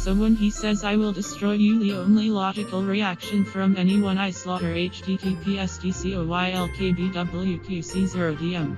So when he says I will destroy you, the only logical reaction from anyone I slaughter https://tcoylkbwqc0dm.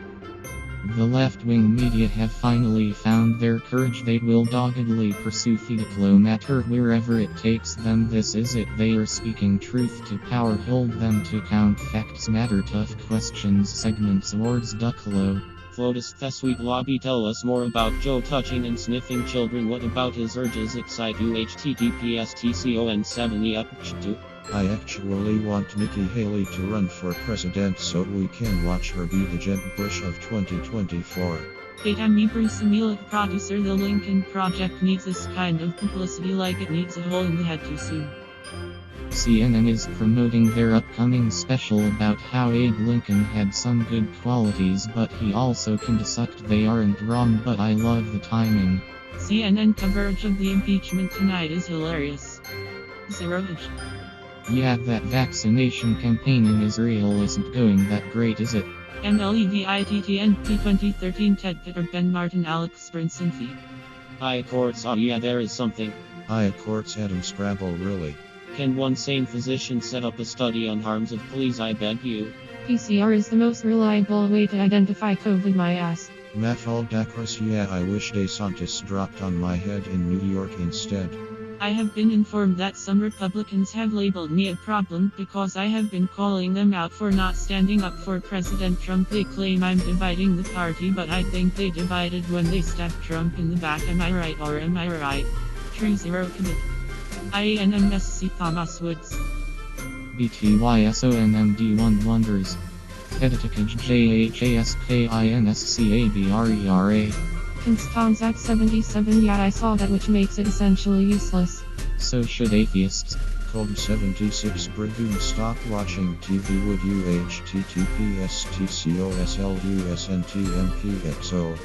The left-wing media have finally found their courage. They will doggedly pursue the diplomat wherever it takes them. This is it. They are speaking truth to power. Hold them to account. Facts matter. Tough questions. Segments awards duck low. Flotus the sweet lobby, tell us more about Joe touching and sniffing children. What about his urges excite you? https://tcon7e up to. I actually want Nikki Haley to run for president so we can watch her be the Jeb Bush of 2024. Hey, Bruce Emilic, producer. The Lincoln Project needs this kind of publicity like it needs a hole in the head too soon. CNN is promoting their upcoming special about how Abe Lincoln had some good qualities, but he also kinda sucked. They aren't wrong, but I love the timing. CNN coverage of the impeachment tonight is hilarious. Zeroage. Yeah, that vaccination campaign in Israel isn't going that great, is it? MLEVITTNP 2013 Ted Pitter Ben Martin Alex Brinson Fee. Hi courts, oh yeah, there is something. Hi courts, Adam Scrabble, really? Can one sane physician set up a study on harms of please, I beg you? PCR is the most reliable way to identify COVID, my ass. Mafaldacris, yeah, I wish DeSantis dropped on my head in New York instead. I have been informed that some Republicans have labeled me a problem because I have been calling them out for not standing up for President Trump. They claim I'm dividing the party, but I think they divided when they stabbed Trump in the back. Am I right or am I right? True zero commit. INMSC Thomas Woods. BTYSONMD1 Wonders. Editikage JHASKINSCABRERA. Constanzak 77, yeah, I saw that, which makes it essentially useless. So should atheists. Code 76 Brigoon, stop watching TV, would you? https://tcoslusntmpxo.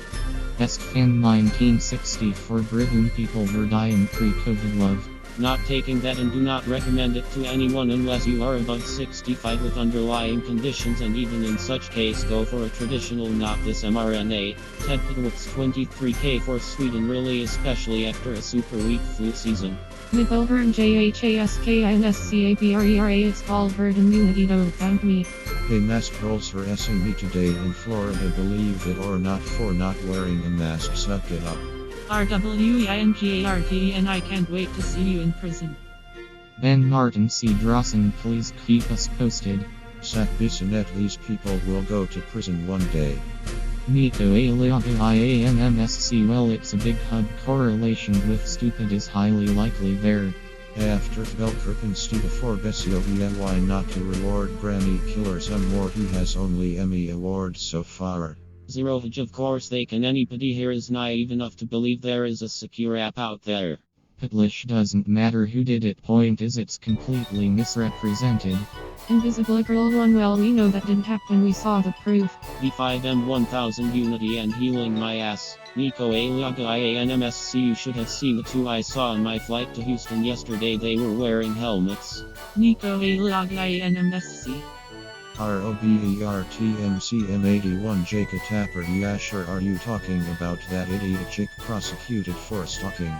ESCFan 1964 Brigoon, people were dying pre-COVID love. Not taking that, and do not recommend it to anyone unless you are above 65 with underlying conditions, and even in such case go for a traditional, not this mRNA. Ted Pittwitz 23K for Sweden, really, especially after a super weak flu season. Middelburn JHASKINSCABRERA, it's called herd immunity, don't thank me. Hey, mask trolls harassing me today in Florida, believe it or not, for not wearing a mask. Suck it up. RWEINGART, I can't wait to see you in prison. Ben Martin C. Drossen, please keep us posted. Sack Bissonette, these people will go to prison one day. Nico IANMSC, well, it's a big hub. Correlation with stupid is highly likely there. After Velkirk and Steve for Bessio, why not to reward Grammy killers more? He has only Emmy awards so far. Zeroage, of course they can. Anybody here is naive enough to believe there is a secure app out there. Pitlish doesn't matter who did it, point is it's completely misrepresented. Invisible Girl 1, well, we know that didn't happen, we saw the proof. B5M1000 Unity and healing my ass. Nico Aliaga IANMSC, you should have seen the two I saw on my flight to Houston yesterday. They were wearing helmets. Nico Aliaga IANMSC. ROBERTMCM81 Jacob Tapper, yeah sure, are you talking about that idiot chick prosecuted for stalking?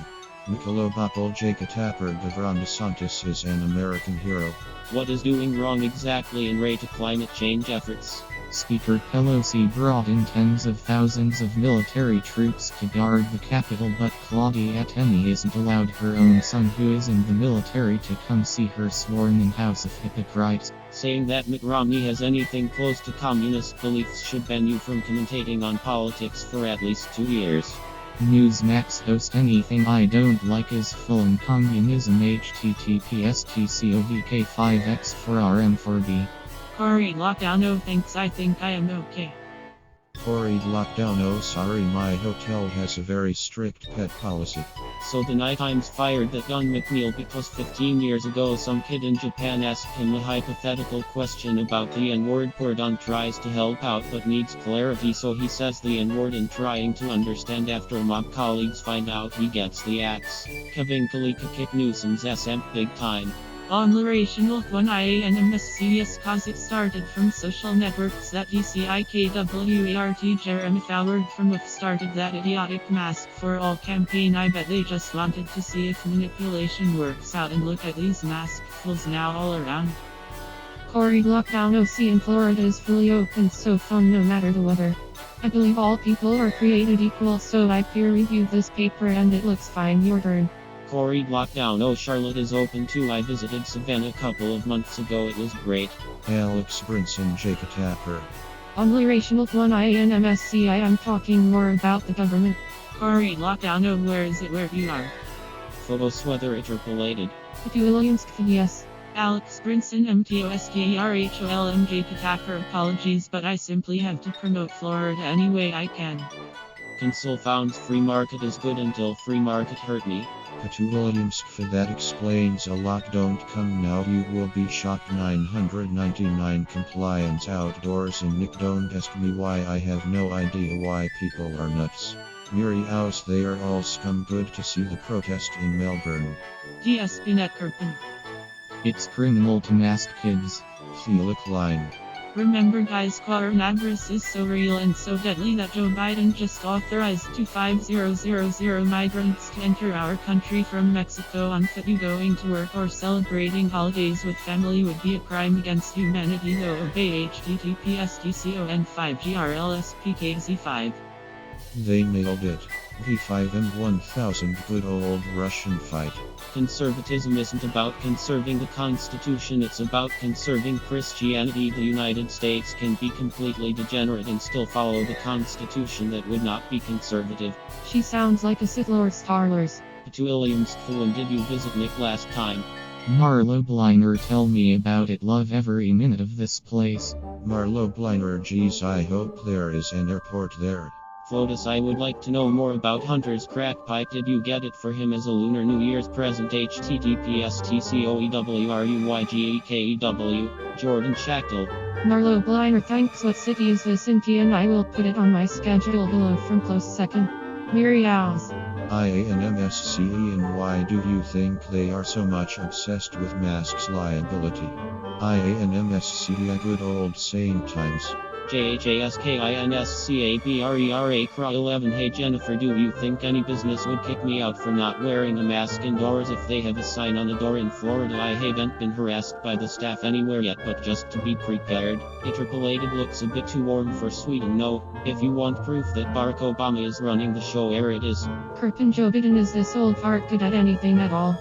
Nicolo Bopple, Jacob Tapper, Devron DeSantis is an American hero. What is doing wrong exactly in rate of climate change efforts? Speaker Pelosi brought in tens of thousands of military troops to guard the Capitol, but Claudia Tenney isn't allowed her own son, who is in the military, to come see her sworn-in House of Hypocrites. Saying that Mitt Romney has anything close to communist beliefs should ban you from commentating on politics for at least 2 years. Newsmax host, anything I don't like is full in communism. https://tcovk5x4rm4b. Corey lockdown, oh thanks, I think I am okay. Corey lockdown, oh sorry, my hotel has a very strict pet policy. So the Nighttimes fired that gun McNeil because 15 years ago some kid in Japan asked him a hypothetical question about the N-word. Pordon tries to help out but needs clarity, so he says the N-word in trying to understand. After mob colleagues find out, he gets the axe. Kevin Kalika kick Newsom's ass big time. Omlerational 1IA and MSCS cause it started from social networks that DCIKWART Jeremy Howard from WIF started that idiotic mask for all campaign. I bet they just wanted to see if manipulation works out, and look at these mask fools now all around. Corey, lockdown OC in Florida is fully open, so fun no matter the weather. I believe all people are created equal, so I peer reviewed this paper and it looks fine. Your turn. Corey, lockdown Charlotte is open too. I visited Savannah a couple of months ago. It was great. Alex Brinson, Jacob Tapper. Omlerational 1IA and MSCI. I'm talking more about the government. Corey, lockdown where is it where you are? Phobos weather interpolated. To Williams, yes. Alex Brinson MTOSKERHOLM Jacob Tapper. Apologies, but I simply have to promote Florida any way I can. Consul found free market is good until free market hurt me. To Williams, that explains a lot. Don't come now, you will be shocked. 999 compliance outdoors in Nick. Don't ask me why, I have no idea why people are nuts. Miri House, they are all scum. Good to see the protest in Melbourne. DS Binet Kirpin. It's criminal to mask kids. Felix Line. Remember guys, coronavirus is so real and so deadly that Joe Biden just authorized 250,000 migrants to enter our country from Mexico. Unfit. You going to work or celebrating holidays with family would be a crime against humanity, though. Obey https TCON5GRLSPKZ5. They nailed it. V5 and 1000, good old Russian fight. Conservatism isn't about conserving the Constitution, it's about conserving Christianity. The United States can be completely degenerate and still follow the Constitution that would not be conservative. She sounds like a Sith Lord Star Wars. To Williams, when did you visit Nick last time? Marlo Bliner, tell me about it. Love every minute of this place. Marlo Bliner, geez, I hope there is an airport there. Flotus, I would like to know more about Hunter's crack pipe. Did you get it for him as a Lunar New Year's present? https TCOEWRUYGEKEW. Jordan Schachtel. Marlo Bliner, thanks. What city is this in? And I will put it on my schedule below from close second. Miri House. IA and MSCE, and why do you think they are so much obsessed with masks liability? IA and MSCE, good old same times. JHASKINSCABRERA CRA 11. Hey Jennifer, do you think any business would kick me out for not wearing a mask indoors if they have a sign on the door in Florida? I haven't been harassed by the staff anywhere yet, but just to be prepared. Interpolated looks a bit too warm for Sweden. No, if you want proof that Barack Obama is running the show, here it is. Kirpin, Joe Biden is this old fart good at anything at all?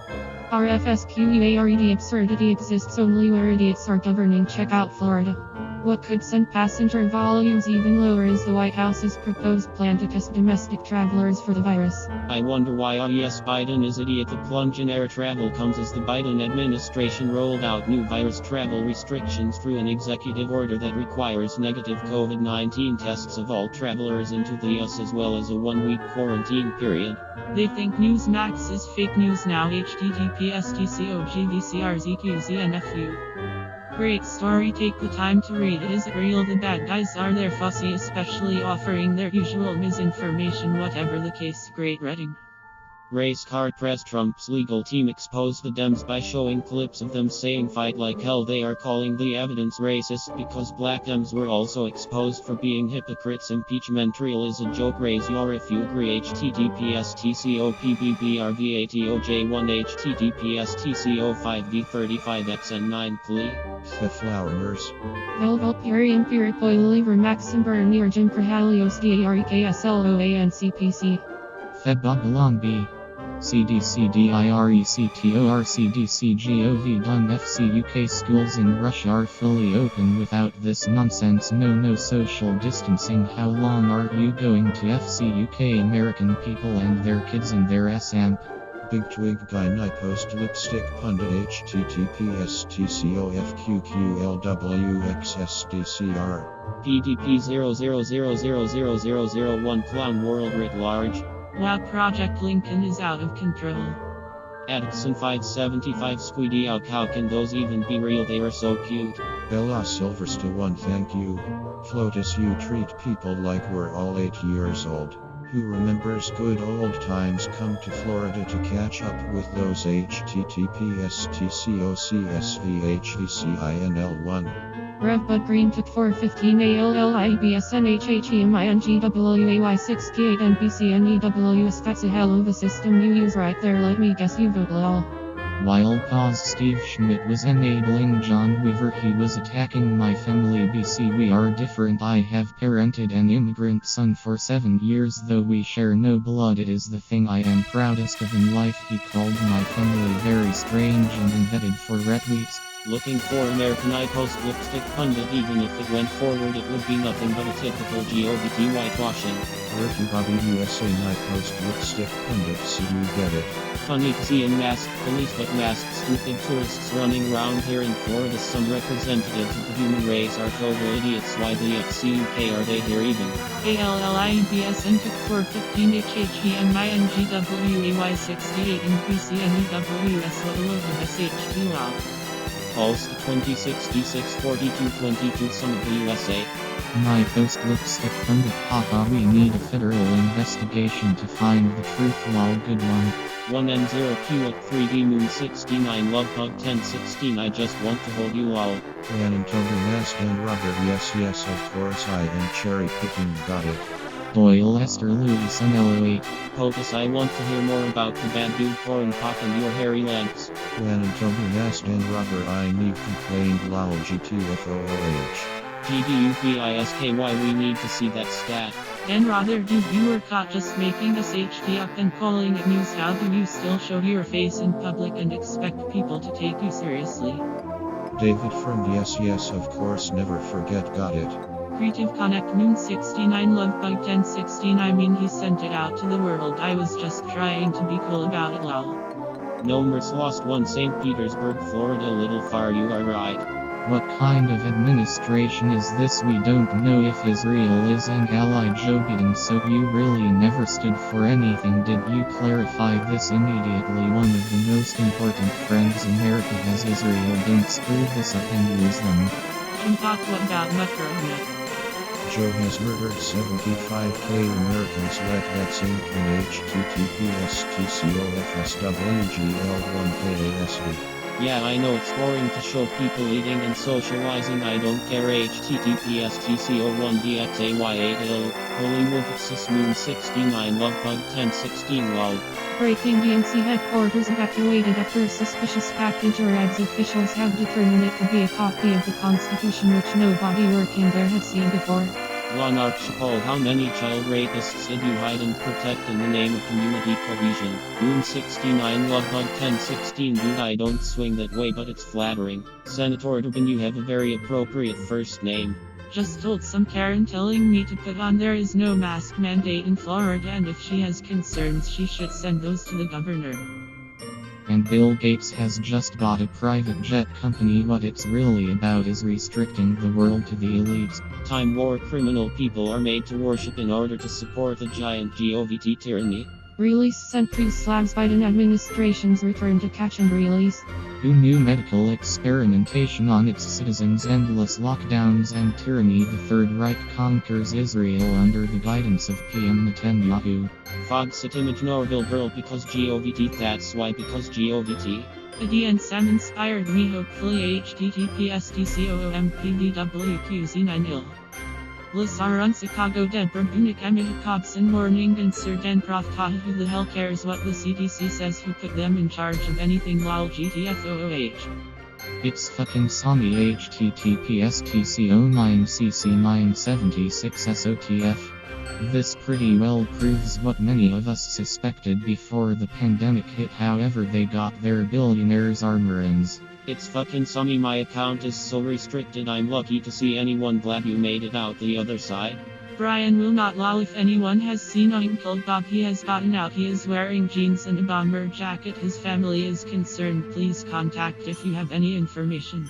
RFSQEARED. Absurdity exists only where idiots are governing. Check out Florida. What could send passenger volumes even lower is the White House's proposed plan to test domestic travelers for the virus. I wonder why yes, Biden is idiot. The plunge in air travel comes as the Biden administration rolled out new virus travel restrictions through an executive order that requires negative COVID-19 tests of all travelers into the US, as well as a 1-week quarantine period. They think Newsmax is fake news now. https TCOGVCRZQZNFU. Great story, take the time to read it. Is it real? The bad guys are there fussy, especially offering their usual misinformation. Whatever the case, great reading. Race card press. Trump's legal team exposed the Dems by showing clips of them saying fight like hell. They are calling the evidence racist because black Dems were also exposed for being hypocrites. Impeachment real is a joke. Raise your if you agree. https TCOPBBRVATOJ1 https TCO5D35XN9 plea. The Flowers. Velvulpurium Piripoiliver Maxenburn near Jim Prahalios DAREKSLOANCPC. Febabalong B. CDCDIRECTORCDCGOV done FC UK schools in Russia are fully open without this nonsense. No social distancing. How long are you going to FC UK? American people and their kids in their SAMP. Big Twig Guy Nye Post Lipstick Pundit https TCOFQQLWXSDCR. PDP 00000001 Clown World writ large. Wow, Project Lincoln is out of control. Addison 575 Squeedy out. How can those even be real? They are so cute. Bella Silverstone 1, thank you. Flotus, you treat people like we're all 8 years old. Who remembers good old times? Come to Florida to catch up with those https://tcocsvhvcinl1. Rev Bud Green took 415 ALLIBSNHHEMINGWAY68 NBCNEWS. That's a hell of a system you use right there. Let me guess you vote lol. While pause Steve Schmidt was enabling John Weaver, he was attacking my family. BC, we are different. I have parented an immigrant son for 7 years, though we share no blood. It is the thing I am proudest of in life. He called my family very strange and embedded for retweets. Looking for American I post lipstick pundit. Even if it went forward, it would be nothing but a typical GOVT whitewashing. Ricky Bobby USA I post lipstick pundit, so you get it. Funny to see in masked police, but masked stupid tourists running around here in Florida. Some representatives of the human race are total idiots. Why the FCUK are they here even? ALLIBSN took 415 HHEMINGWAY68 NBCNEWS SH2 wow. Calls to 2066-4222 some of the USA. My post lipstick pundit. Haha, we need a federal investigation to find the truth. Lol, good one. 1N0Q at 3D Moon 69 Lovebug 1016. I just want to hold you lol. Jan and Toby Nast and Robert. Yes, of course I am cherry picking. Got it. Doyle Esther Louis LO8. POTUS, I want to hear more about the bad dude corn pop and your hairy lamps. Jan and Toby Nast and Robert. I need complained lol GTFOOH. GDUPISKY, we need to see that stat. And rather, dude, you were caught just making us HT up and calling it news. How do you still show your face in public and expect people to take you seriously? David from the yes, of course, never forget. Got it. Creative Connect Moon 69 Lovebug 1016. I mean, he sent it out to the world. I was just trying to be cool about it lol. Numbers lost 1 St. Petersburg, Florida. Little far, you are right. What kind of administration is this? We don't know if Israel is an ally. Joe Biden, so you really never stood for anything. Did you clarify this immediately? One of the most important friends America has, Israel. Don't screw this up and lose them. And talk what about Macarona? Joe has murdered 75k Americans. Let that sink in. https://tcofswgl1kasv. Yeah, I know it's boring to show people eating and socializing. I don't care. https://tco1dxay8l. Hollywood vs Moon 69 Lovebug 1016 lol. Breaking DNC headquarters evacuated after a suspicious package arrives. Officials have determined it to be a copy of the Constitution, which nobody working there had seen before. Lon Archibald, how many child rapists did you hide and protect in the name of community cohesion? Moon 69 Lovebug 1016. Dude, I don't swing that way, but it's flattering. Senator Durbin, you have a very appropriate first name. Just told some Karen telling me to put on there is no mask mandate in Florida, and if she has concerns she should send those to the governor. And Bill Gates has just bought a private jet company. What it's really about is restricting the world to the elites. Time war criminal people are made to worship in order to support the giant GOVT tyranny. Release Sentry slams Biden administration's return to catch and release. Who knew medical experimentation on its citizens, endless lockdowns and tyranny? The Third Reich conquers Israel under the guidance of PM Netanyahu. Fogsit image Norville girl because GOVT, that's why because GOVT. The and Sam inspired me, hopefully. https://tcompdwqz9il. Lisaron Chicago Deborah Bunik Emily Cobson Morning and Sir Dan Profta. Who the hell cares what the CDC says? Who put them in charge of anything? Lol GTFOOH. It's fucking Sami. https://tco9cc976sotf. This pretty well proves what many of us suspected before the pandemic hit. However, they got their billionaires' armorins. It's fucking Sami. My account is so restricted. I'm lucky to see anyone. Glad you made it out the other side. Brian will not lol. If anyone has seen Uncle Bob, he has gotten out. He is wearing jeans and a bomber jacket. His family is concerned. Please contact if you have any information.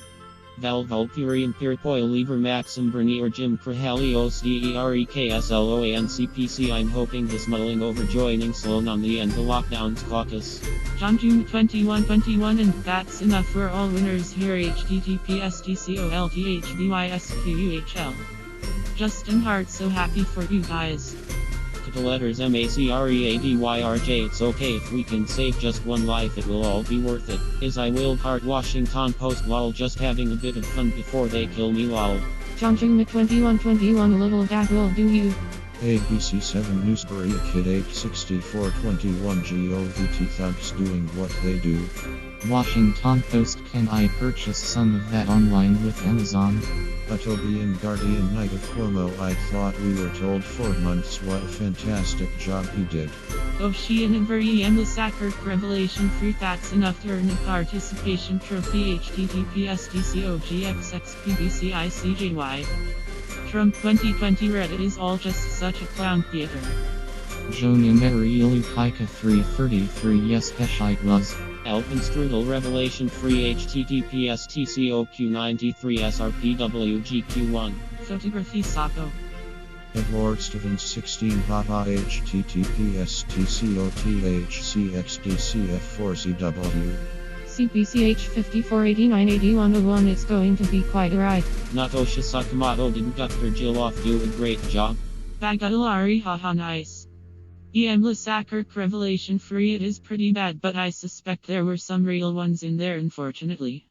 Val Valpurium Piripoil Lever Maxim Bernier Jim Krahalios DEREKSLOANCPC. I'm hoping this mulling over joining Sloan on the end the lockdowns caucus. John June 2121, and that's enough. We're all winners here. https://tcolthbysquhl. Justin Hart, so happy for you guys. capital letters MACREADYRJ. It's okay if we can save just one life, it will all be worth it. Is I will heart Washington Post lol, just having a bit of fun before they kill me lol. Chongqing 2121 little that will do you. ABC7 Newsbury a kid 86421 GOVT thugs doing what they do. Washington Post, can I purchase some of that online with Amazon? Utopian Guardian Knight of Cuomo, I thought we were told for months what a fantastic job he did. Ocean and the Sacker Revelation free, that's enough to earn a participation trophy. https tcogxxpbcicijy. Trump 2020 Reddit is all just such a clown theater. Joni Marielu Pika 333 yes Heshite was. Alpenstrudel Revelation free https tcoq93 srpwgq1. Photography Sapo. Edward Stevens 16 haha https tcothcxdcf4cw. CPCH 54898101. It's going to be quite a ride. Natosha Sakamoto, didn't Dr. Jiloff do a great job? Bagadalari haha nice. Sacker Revelation free, it is pretty bad, but I suspect there were some real ones in there unfortunately.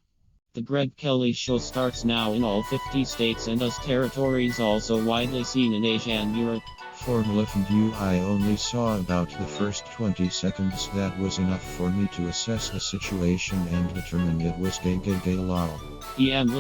The Greg Kelly Show starts now in all 50 states and US territories, also widely seen in Asia and Europe. For Maleficent You, I only saw about the first 20 seconds. That was enough for me to assess the situation and determine it was gay lol.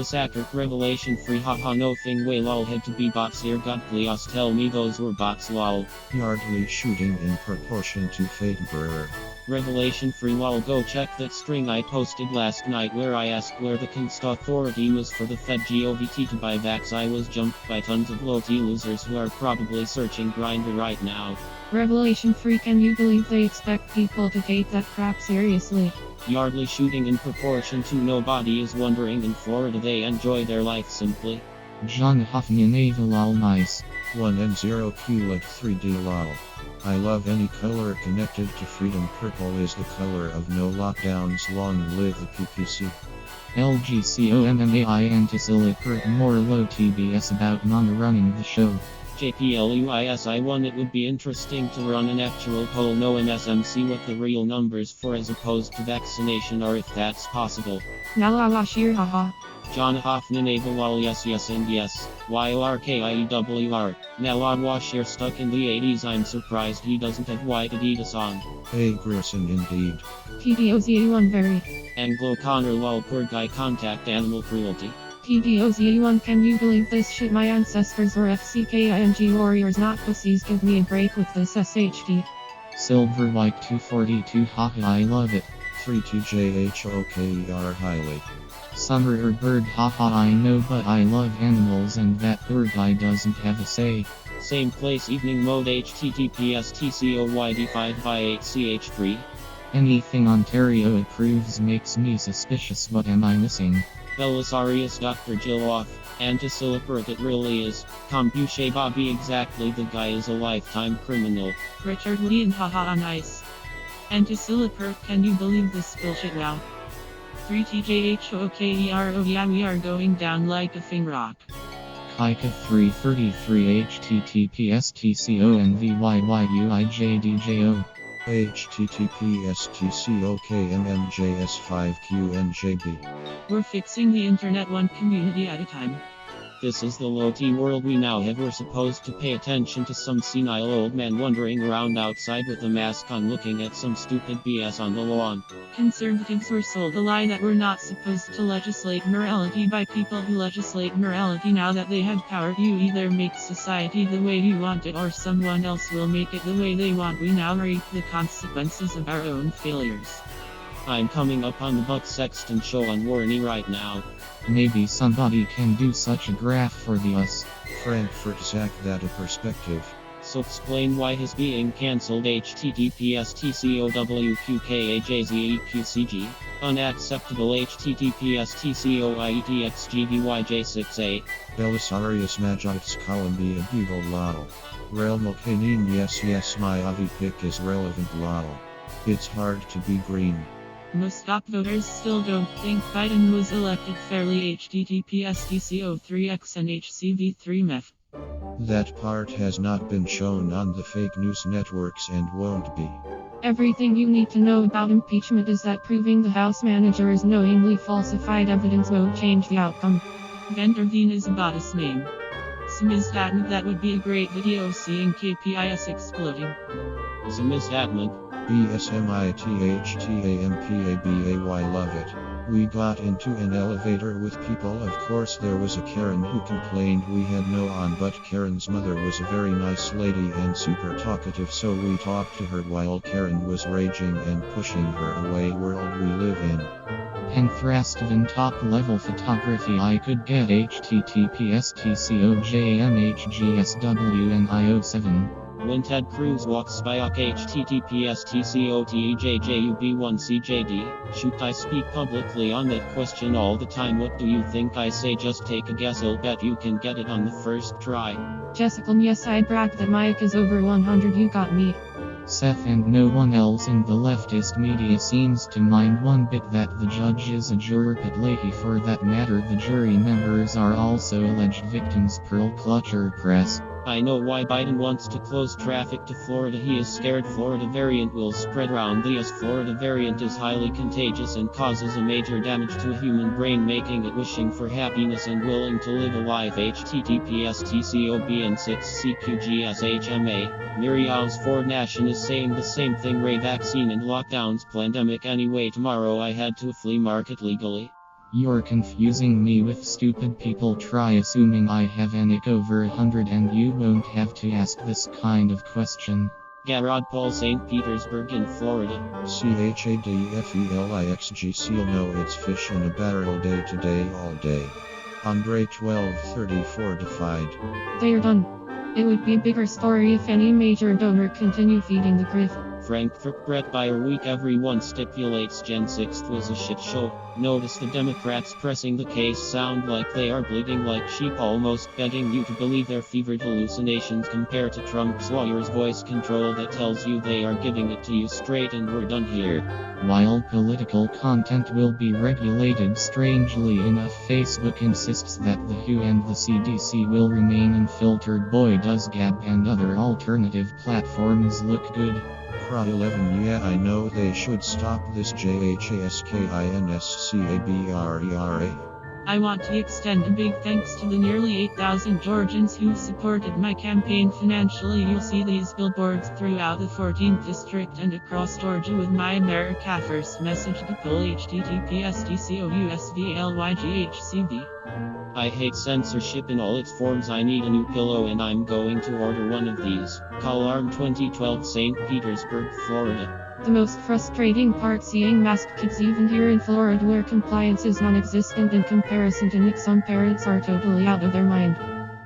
Sacker Revelation free haha no thing way lol, had to be bots here, god please tell me those were bots lol. Yardley shooting in proportion to Fate Brewer. Revelation free lol, go check that string I posted last night where I asked where the Const authority was for the Fed GOVT to buy vax. I was jumped by tons of low-T losers who are probably searching Grindr right now. Revelation free, can you believe they expect people to take that crap seriously? Yardley shooting in proportion to nobody is wondering in Florida they enjoy their life simply. John Hoffman Ava lol nice. 1N0 QLED 3D lol. I love any color connected to freedom. Purple is the color of no lockdowns. Long live the PPC. LGCOMMAI anti-Silipert more low TBS about non-running the show. JPLUISI1, it would be interesting to run an actual poll, no MSMC, what the real numbers for as opposed to vaccination are, if that's possible. Nalawashir haha. John Hoffman Avalal yes and yes. YORKIEWR. Nalawashir stuck in the 80s, I'm surprised he doesn't have White Adidas on. Hey Grierson indeed. TDOZ1 very. Anglo Connor lol, poor guy, contact animal cruelty. TDOZ1, can you believe this shit? My ancestors were FCKING warriors, not pussies. Give me a break with this SHD. Silver White 242 haha I love it. 32JHOKER highly. Summer or bird haha I know, but I love animals and that poor guy doesn't have a say. Same place evening mode https tcoyd5x8ch3. Anything Ontario approves makes me suspicious. What am I missing? Belisarius Dr. Jiloff. Anti-Silipert, it really is. Kombuche Bobby, exactly, the guy is a lifetime criminal. Richard Lean haha nice. Anti-Silipert, can you believe this bullshit? Wow. 3TJHOKERO, yeah, we are going down like a thing rock. Kaika 333 https tconvyyyuijdjo. https tcokmmjs5qnjb. We're fixing the internet one community at a time. This is the low-T world we now have. We're supposed to pay attention to some senile old man wandering around outside with a mask on looking at some stupid BS on the lawn. Conservatives were sold a lie that we're not supposed to legislate morality by people who legislate morality. Now that they have power, you either make society the way you want it or someone else will make it the way they want. We now reap the consequences of our own failures. I'm coming up on the Buck Sexton show on Warney right now. Maybe somebody can do such a graph for the us. Frankfurt Zach, that a perspective. So explain why his being cancelled. https tcowqqajzeqcg. Unacceptable. https tcoietxgbyj6a. Belisarius Magitz Columbia Bugle lol. Realm Okanin, yes my Avi pick is relevant lol. It's hard to be green. Most top voters still don't think Biden was elected fairly. https tco3x and hcv3mef. That part has not been shown on the fake news networks and won't be. Everything you need to know about impeachment is that proving the House managers knowingly falsified evidence won't change the outcome. Vanderveen is a bodice name. Samizhatman, that would be a great video seeing KPIs exploding. Samizhatman. BSMITHTAMPABAY, love it. We got into an elevator with people. Of course there was a Karen who complained we had no on, but Karen's mother was a very nice lady and super talkative, so we talked to her while Karen was raging and pushing her away. World we live in. Penthrastavan top level photography. I could get https tcojamhgswnio7. When Ted Cruz walks by https tcotejjub1cjd, should I speak publicly on that question all the time? What do you think I say? Just take a guess, I'll bet you can get it on the first try. Jessica, yes, I'd brag that my IQ is over 100, you got me. Seth and no one else in the leftist media seems to mind one bit that the judge is a juror at Leahy. For that matter, the jury members are also alleged victims. Pearl Clutcher Press. I know why Biden wants to close traffic to Florida. He is scared Florida variant will spread roundly, as Florida variant is highly contagious and causes a major damage to a human brain, making it wishing for happiness and willing to live a life. https tcobn6cqgshma. Miriam's Ford Nation is saying the same thing. Ray vaccine and lockdowns pandemic. Anyway, tomorrow I head to a flea market legally. You're confusing me with stupid people. Try assuming I have an IQ over 100 and you won't have to ask this kind of question. Garrod Paul, St. Petersburg in Florida. CHADFELIXG seal. No, it's fish in a barrel. Day to day all day. Andre 1234 defied. They're done. It would be a bigger story if any major donor continued feeding the grift. Frankfurt Brett Bayer week. Everyone stipulates Gen 6 was a shit show. Notice the Democrats pressing the case sound like they are bleeding like sheep, almost begging you to believe their fevered hallucinations. Compare to Trump's lawyer's voice control that tells you they are giving it to you straight and we're done here. While political content will be regulated, strangely enough, Facebook insists that the WHO and the CDC will remain unfiltered. Boy, does Gab and other alternative platforms look good. Pro 11, yeah, I know they should stop this. JHASKINSCABRERA. I want to extend a big thanks to the nearly 8,000 Georgians who supported my campaign financially. You'll see these billboards throughout the 14th district and across Georgia with my America First message to pull. https tcousvlyghcb. I hate censorship in all its forms. I need a new pillow and I'm going to order one of these. Call ARM 2012, St. Petersburg, Florida. The most frustrating part, seeing masked kids even here in Florida where compliance is non-existent in comparison to Nick. Some parents are totally out of their mind.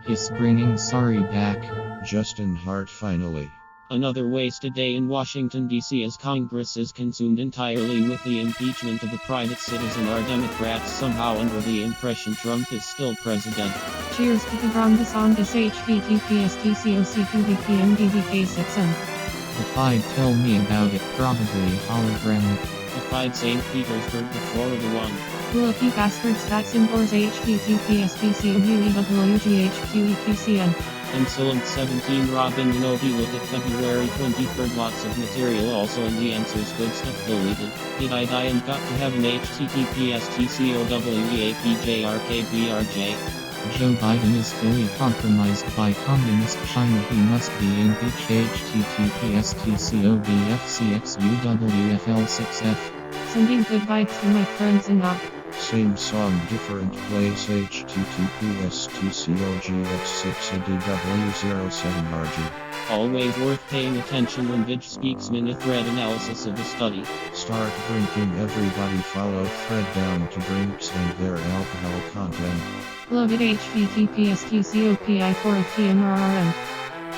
He's bringing sorry back. Justin Hart finally. Another wasted day in Washington, D.C. as Congress is consumed entirely with the impeachment of a private citizen. Our Democrats somehow under the impression Trump is still president. Cheers to the Ron DeSantis. https tcocqpmdbk6m. If I'd tell me about it, probably hologram. If I'd St. Petersburg, the Florida one. Lucky bastards. That's indoors. https tcowghqeqcn. Insolent 17 Robin Novi. Look at February 23rd. Lots of material also in the answers. Good stuff deleted. Did I die and got to heaven? https tcowapjrkbrj. Joe Biden is fully compromised by communist China. He must be impeached. https tcobfcxuwfl6f. Sending good vibes to my friends in Op. Same song, different place. https tcogx6adw07rg. Always worth paying attention when Vidge speaks. Minute thread analysis of the study. Start drinking. Everybody follow thread down to drinks and their alcohol content. Love it. https tcopi4fmrrm.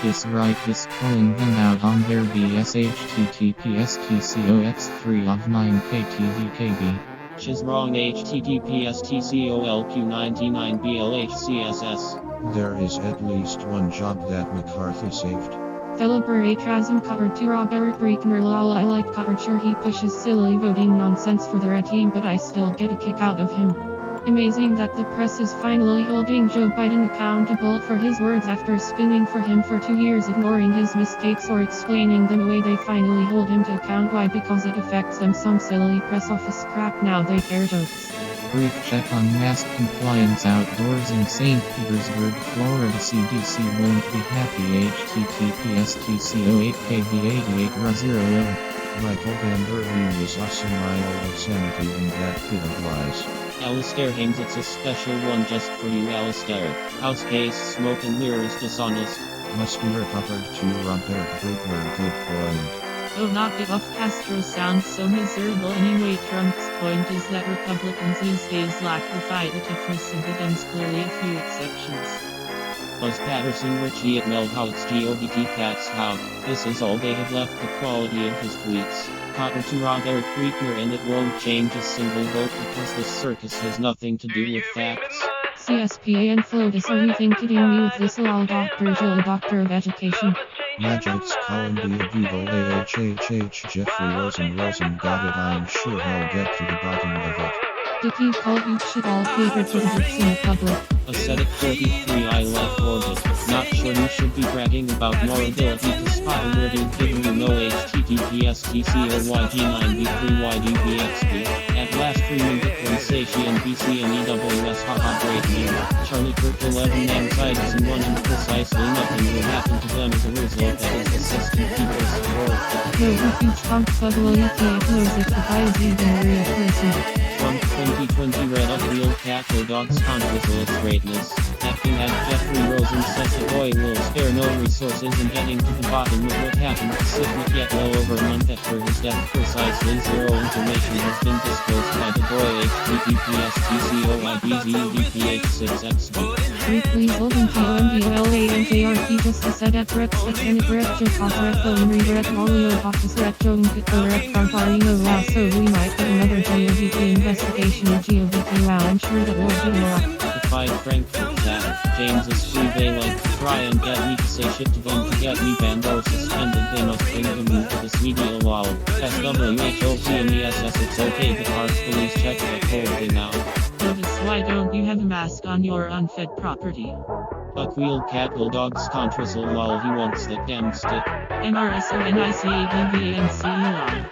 His right is calling them out on their BS. https tcox3 of 9ktvkb. She's wrong. https tcolq99blhcss. There is at least one job that McCarthy saved. Deliberate Razum covered to Robert Breitner. Lol, I like Coverture. He pushes silly voting nonsense for the red team, but I still get a kick out of him. Amazing that the press is finally holding Joe Biden accountable for his words after spinning for him for 2 years, ignoring his mistakes or explaining them away. They finally hold him to account. Why? Because it affects them. Some silly press office crap. Now they care jokes. Brief check on mask compliance outdoors in St. Petersburg, Florida. CDC won't be happy. https tco8kv88r00. Michael Van Der Veen is a mile of sanity in that pit of lies. Alistair Hames, it's a special one just for you, Alistair. House case, smoke and mirrors dishonest. Must be recovered to Robert Breitner. Good point. Oh, knock it off. Castro sounds so miserable anyway. Trump's point is that Republicans these days lack the fight, the toughness of the Dems, clearly a few exceptions. Buzz Patterson, Richie at Melhout's GOVT, that's how. This is all they have left, the quality of his tweets. Copper to Robert Breitner, and it won't change a single vote because this circus has nothing to do with facts. CSPA and FLOTUS, are you thinking me with this lol? Dr. Jill, Doctor of Education. Magic's Columbia Beagle AHHH Jeffrey Rosen got it. I'm sure he'll get to the bottom of it. Dicky called you shit all catered to the dicks in public. Ascetic 33, I left orbit. Not sure you should be bragging about more ability to spot a murder, giving you no https tcog93ydvxp. At last, premium Bitcoin satian BC and EWS haha great meme. Charlie Kirk 11 anxieties and 1 and precisely nothing will happen to them as a result. That is the system people's world. No, huge punk bubble you can't lose if the guy is even a real person. Trump 2020 Red Up Real Cat Dogs controversial its greatness. Acting as Jeffrey Rosen says the boy will spare no resources in getting to the bottom of what happened to Sidney, yet well over a month after his death. Precisely zero information has been disclosed by the boy. https tcoidzdph6xb. Please holding TOMBOLANJRP just a set at reps at Senate rep Jokos rep Omri rep Molio office rep Joan Kitko rep Carparino Wow, so we might get another GOVT investigation of GOVT. Wow, I'm sure that will be more. Defied Frankfurt that James is free. They like to try and get me to say shit to them to get me banned or suspended. They must bring the move to this media wall. SWHOTMESS, it's okay, but hard police check that whole thing out. Notice, why don't you have a mask on your unfed property? Buckwheel cat bulldogs contrasal lol, he wants that damn stick. MRSONICADVANCELON.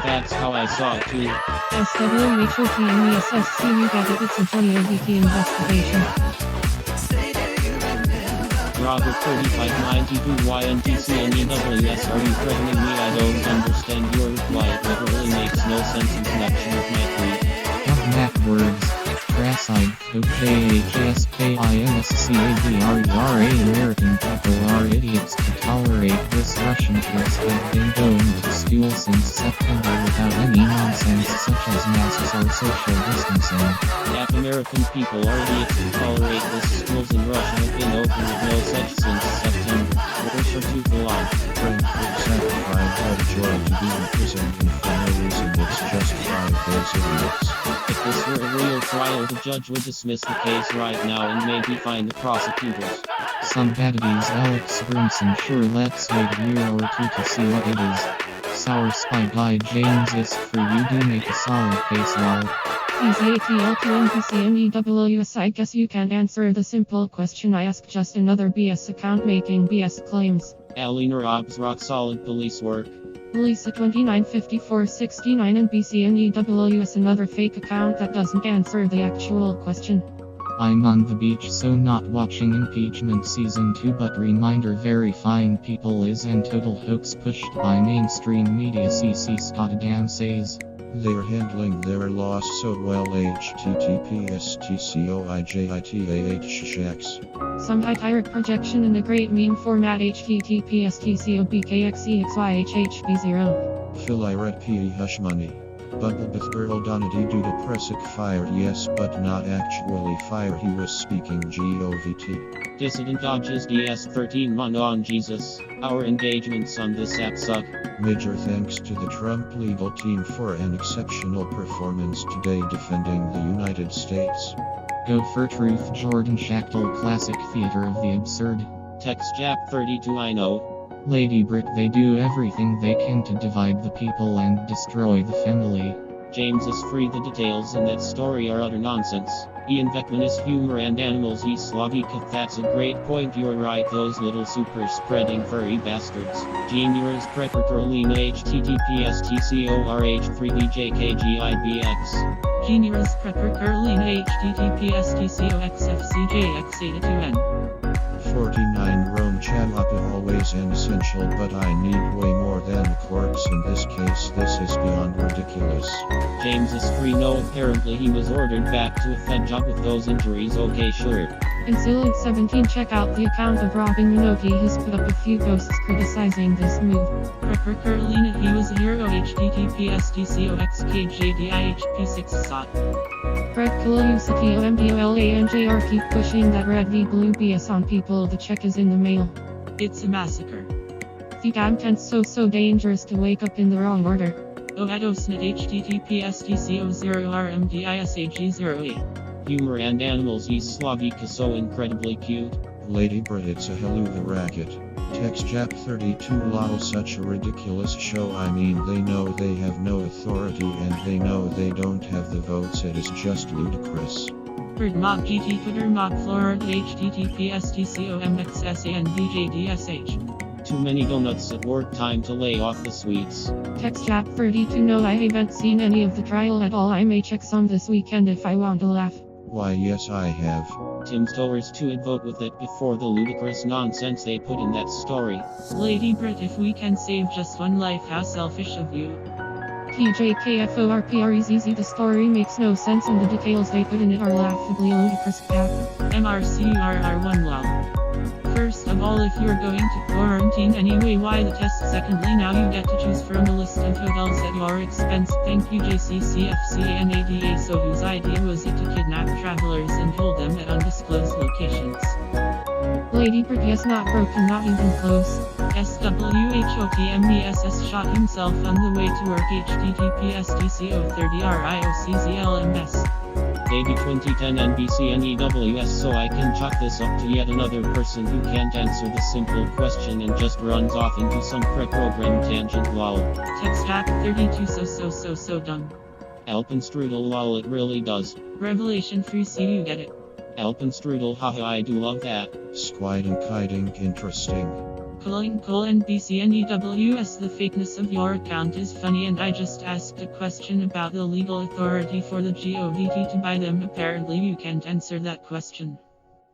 That's how I saw it too. SWHOTMESSC, you get it, it's a GOVT investigation. Robert 3592YNTCNEWS, are you threatening me? I don't understand your reply. It literally makes no sense in connection with my tweet. Mac words. Grass-eyed, OKHSKINSCADRERA. American people are idiots to tolerate this. Russian kids have been going to school since September without any nonsense such as masks or social distancing. Half American people are idiots to tolerate this. Schools in Russia have been open with no such since September. We're sure to go on. Frankfurt satisfied had joy to be imprisoned and for no reason. It's just 5 days idiots. If this were a real trial, the judge would dismiss the case right now and maybe fine the prosecutors. Some baddies Alex Brimson, sure, let's wait a year or two to see what it is. Sour Spy Guy James is for you do make a solid case lol. EZATL2NPCNEWS, I guess you can't answer the simple question I ask, just another BS account making BS claims. Alina Rob's rock solid police work. Lisa 295469 and BCNEWS, another fake account that doesn't answer the actual question. I'm on the beach, so not watching impeachment season 2, but reminder very fine people is and total hoax pushed by mainstream media. CC Scottadam says they're handling their loss so well. https tcoijitah6. Some high tyrant projection in a great meme format. https tcobkxexyhhb0. Phil I read PE hush money. Bubblebith girl Donady due to Presic fired, yes, but not actually fire. He was speaking GOVT. Dissident dodges DS13 mono on Jesus. Our engagements on this app suck. Major thanks to the Trump legal team for an exceptional performance today defending the United States. Go for truth. Jordan Schachtel, classic theater of the absurd. Text Jap 32 I know. Lady Brit, they do everything they can to divide the people and destroy the family. James is free. The details in that story are utter nonsense. Ian Beckman is humor and animals is Slavika. That's a great point, you're right, those little super spreading furry bastards. Junior is Prepper Carolina https tcorh3bjkgibx. Junior is Prepper Carolina https tcoxfcjx82n. 49 Rome Chalapa always an essential, but I need way more than a corpse in this case. This is beyond ridiculous. James is free. No, apparently he was ordered back to a Fed job with those injuries. Okay, sure. Insolent 17 check out the account of Robin Minoki has put up a few posts criticizing this move. Prepper Carolina, he was a hero https tcoxkjdihp6 sot. Fred Kalucity keep pushing that red v blue BS on people. The check is in the mail. It's a massacre. The damn tent's so dangerous to wake up in the wrong order. Adosnet https tco0rmdisag08. Humor and animals is Slavika so incredibly cute. Lady Brit, it's a Helluva racket. Text Jap 32 lol, such a ridiculous show. I mean, they know they have no authority and they know they don't have the votes. It is just ludicrous. Bird mob GT Twitter mob Florida https tcomxsandbjdsh. Too many donuts at work, time to lay off the sweets. Text Jap 32 no, I haven't seen any of the trial at all. I may check some this weekend if I want to laugh. Why yes, I have. Tim's towers to it, vote with it before the ludicrous nonsense they put in that story. Lady Brit, if we can save just one life, how selfish of you. TJKFORPR is easy. The story makes no sense and the details they put in it are laughably ludicrous. MRCURR1 lol. First of all, if you're going to quarantine anyway, why the test? Secondly, now you get to choose from a list of hotels at your expense. Thank you JCCFCNADA. So whose idea was it to kidnap travelers and hold them at undisclosed locations? Lady Brit, yes, not broken, not even close. SWHOTMESS shot himself on the way to work https tco30RIOCZLMS. Baby 2010 NBC NEWS, so I can chalk this up to yet another person who can't answer the simple question and just runs off into some pre-programmed tangent lol. Text Jap 32 so dumb. Alpenstrudel lol, it really does. Revelation free, see you get it. Alpenstrudel, haha, I do love that. Squide and kiting, interesting. NBCNEWS, the fakeness of your account is funny, and I just asked a question about the legal authority for the GOVT to buy them. Apparently you can't answer that question.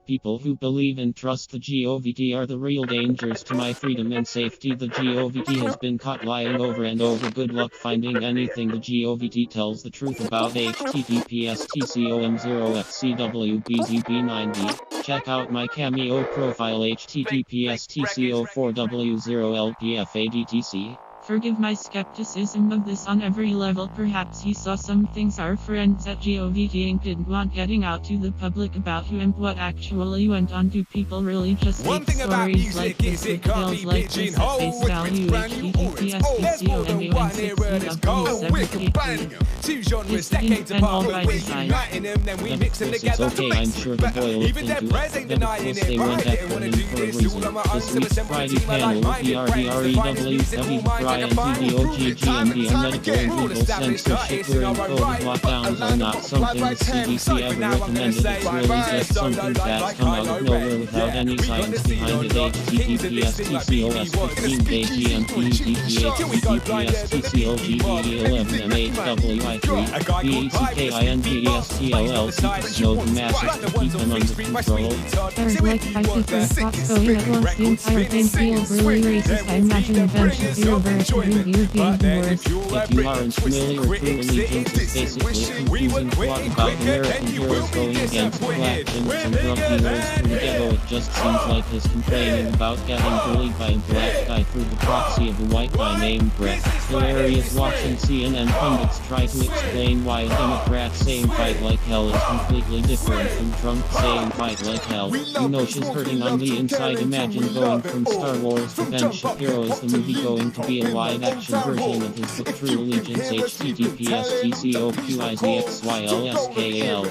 People who believe and trust the GOVT are the real dangers to my freedom and safety. The GOVT has been caught lying over and over. Good luck finding anything the GOVT tells the truth about. https tcom0fcwbzb9b. Check out my Cameo profile https tco4w0lpfadtc. Forgive my skepticism of this on every level. Perhaps he saw some things our friends at GOVT Inc. didn't want getting out to the public about who and what actually went on. Do people really just make stories like this with tales like this at face value? https tcom160w7 Two genres, It's decades and apart, all but by we're design. uniting them, then we mix them It's together okay, to I'm make sure some the boy better. looked Even into their it. press ain't Then of denying course it, they went right? after They wanna him do for a this, reason. all on my own This till week's it's Friday everything. I panel like with mine, the your brains, the finest music, RDREW, all mine, Brian, and define. TDOGG, Time and the time unmedical again, and all legal established censorship artists during in our COVID right, lockdowns but are not something the CDC ever recommended. It's really just something that's come out of nowhere without any science behind it. https tcos15bgmpdps tcogve11mhwi3 BACKINGESTLLC know the masses to keep them under control. There's like 5 different plots going at once. The entire thing feels really racist. I imagine the bench should be over. It would be even worse. If you aren't familiar, True Allegiance is basically a confusing plot about American heroes going against black pimps and drug dealers from the ghetto. It just seems like he's complaining about getting bullied by a black guy through the proxy of a white guy named Brett. Hilarious watching CNN pundits try to explain why a Democrat saying fight like hell is completely different from Trump saying fight like hell. You know she's hurting on the inside. Imagine going from Star Wars to Ben Shapiro. Is the movie going to be a live-action version of his book True Allegiance? https tcopqizxylskal.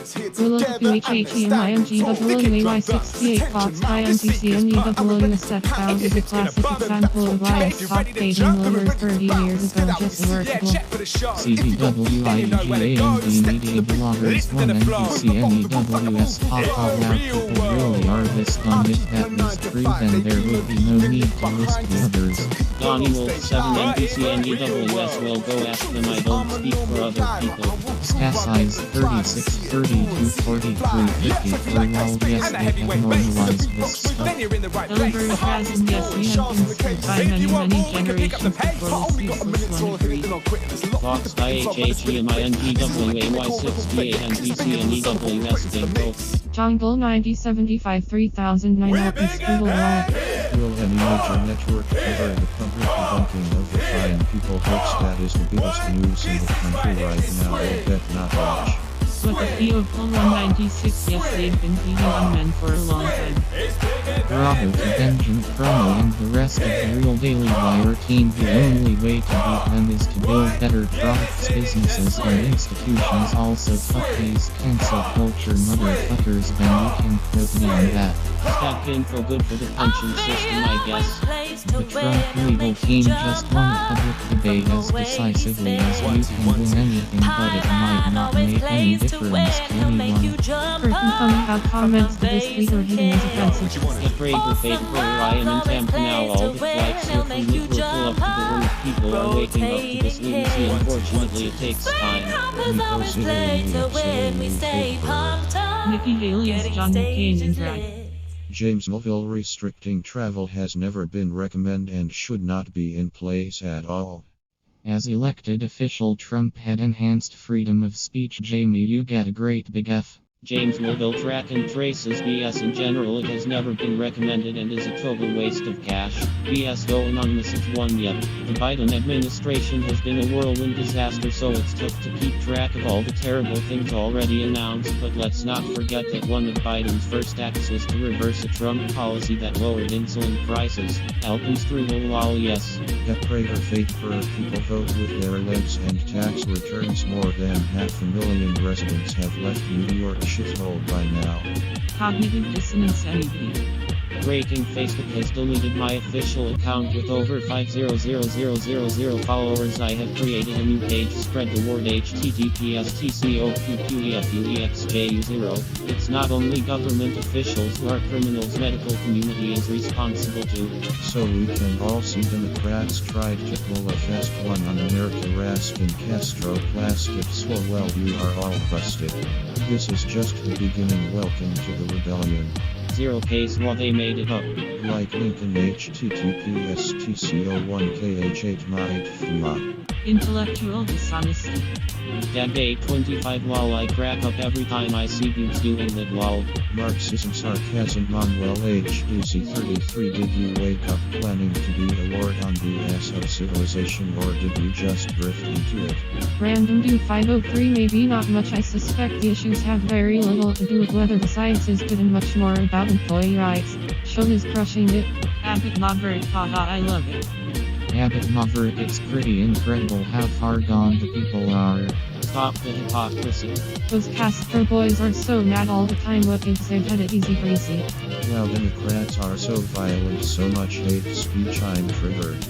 ULQHHEMINGWLUAY68 plots IMPCNEWL in the set found is a classic example of why I stopped dating lovers 30 years go just work. CDWIGAND Media Bloggers 1 NBCNEWS Pop Out People really are this dumb. If that was true, then there would be no need to list the others. Donnie Wolf 7 NBCNEWS will go ask them. I don't speak for other people. Stat size 36, 32, 43, 54. Well, yes, they have normalized this stuff. However, it hasn't. Yes, we have been screwed by many generations before this useless one agreed. Vox IHHEMINGWAY6DA NBCNEWS Info. Jungle 9075 3009 Open Scribble Wall. Will any major network cover the public debunking of the fine people hoax? That is the biggest news in the country right now. I'll bet not much. What the fee of Pull 196? Yes, they've been beating on men for a long time. Bravo to Benjamin Promo and the rest of the Real Daily Wire team. The only way to beat them is to build better products, businesses, and institutions. Also, fuck these cancel culture motherfuckers. Then you can quote me on that. Stack info good for the pension system, I guess. The Trump legal team just won a public debate as decisively as you can win anything, but it might not make any difference to anyone. Curtain coming out comments to this tweet or hitting is offensive. Get brave or fate where I am in Tampa now. All the flights here from Liverpool up to the roof. People are waking up to this lunacy. Unfortunately, it takes time. Nikki Haley is John McCain in drag. James Melville restricting travel has never been recommended and should not be in place at all. As elected official, Trump had enhanced freedom of speech. Jamie, you get a great big F. James Melville track and traces BS in general. It has never been recommended and is a total waste of cash. BS though anonymous it's one yet. The Biden administration has been a whirlwind disaster, so it's tough to keep track of all the terrible things already announced. But let's not forget that one of Biden's first acts was to reverse a Trump policy that lowered insulin prices. Helpins through the wall, yes. Get brave or fate for people vote with their lives and tax returns. More than 500,000 residents have left New York shithole by now. Cognitive dissonance MEP. Breaking: Facebook has deleted my official account with over 500,000 followers. I have created a new page. Spread the word. https://tcoqqefuexju0. It's not only government officials who are criminals. Medical community is responsible too. So we can all see Democrats tried to pull a fast one on America. Raskin Castro plastic swole. Well, you are all busted. This is just the beginning. Welcome to the rebellion. 0 case while they made it up. Like Lincoln https://tco1kh8 might fma. Intellectual dishonesty. That day 25 lol. I crack up every time I see dudes doing that lol. Marxism sarcasm Manuel HDC33. Did you wake up planning to be a lord on the ass of civilization, or did you just drift into it? Random Dude 503. Maybe not much. I suspect the issues have very little to do with whether the science is good and much more about employee rights. Sean is crushing it. Abbott Maverick, haha, I love it. Abbott Maverick, it's pretty incredible how far gone the people are. Stop the hypocrisy. Those Castro boys are so mad all the time. What gives they've had it easy breezy. Well, Democrats are so violent, so much hate speech, I'm triggered.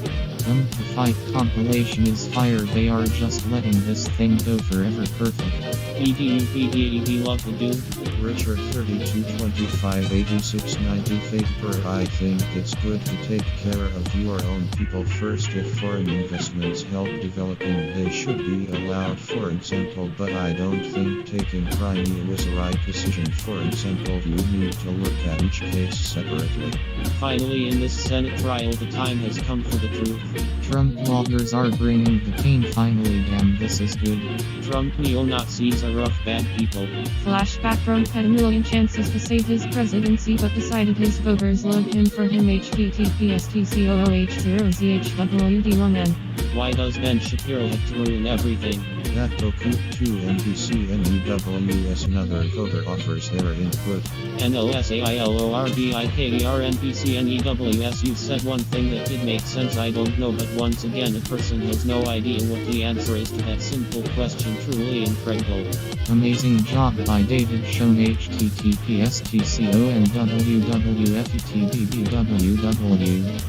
The fight compilation is fired. They are just letting this thing go forever. Perfect. PDUPDED love the dude. Richard 32258690 Faber. I think it's good to take care of your own people first. If foreign investments help developing, they should be allowed, for example, but I don't think taking Crimea was the right decision. For example, you need to look at each case separately. Finally, in this Senate trial, the time has come for the truth. Trump bloggers are bringing the pain. Finally, damn, this is good. Trump neo-Nazis are rough bad people. Flashback: Trump had a million chances to save his presidency but decided his voters loved him for him. https://tcooh0zhwd1n. Why does Ben Shapiro have to ruin everything? That Goku 2 NBCNEWS. Another voter offers their input. NLSAILORBIKERNBCNEWS. You said one thing that did make sense. I don't know, but once again, a person has no idea what the answer is to that simple question. Truly incredible. Amazing job by David Schoen. https://tconwwfetbbww.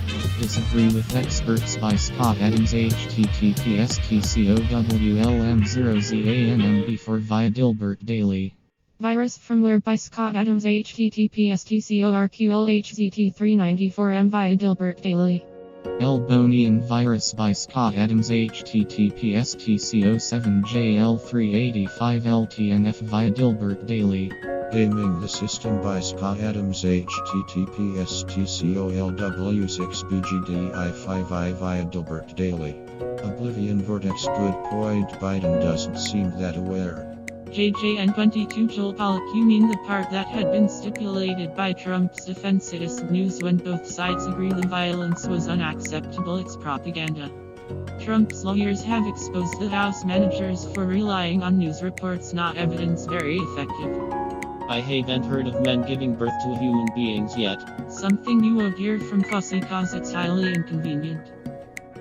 Disagree with experts by Scott Adams. https://tcowlm0zanmb4 via Dilbert Daily. Virus firmware by Scott Adams https://tcorqlhzt394m via Dilbert Daily. Elbonian virus by Scott Adams https://tco7jl385ltnf via Dilbert Daily. Gaming the System by Scott Adams https://tcolw6bgdi5i via Dilbert Daily. Oblivion Vortex good point, Biden doesn't seem that aware. JJN22 Joel Pollack, you mean the part that had been stipulated by Trump's defense? It is news when both sides agree the violence was unacceptable. It's propaganda. Trump's lawyers have exposed the House managers for relying on news reports, not evidence. Very effective. I haven't heard of men giving birth to human beings yet. Something you won't hear from Fussy cause it's highly inconvenient.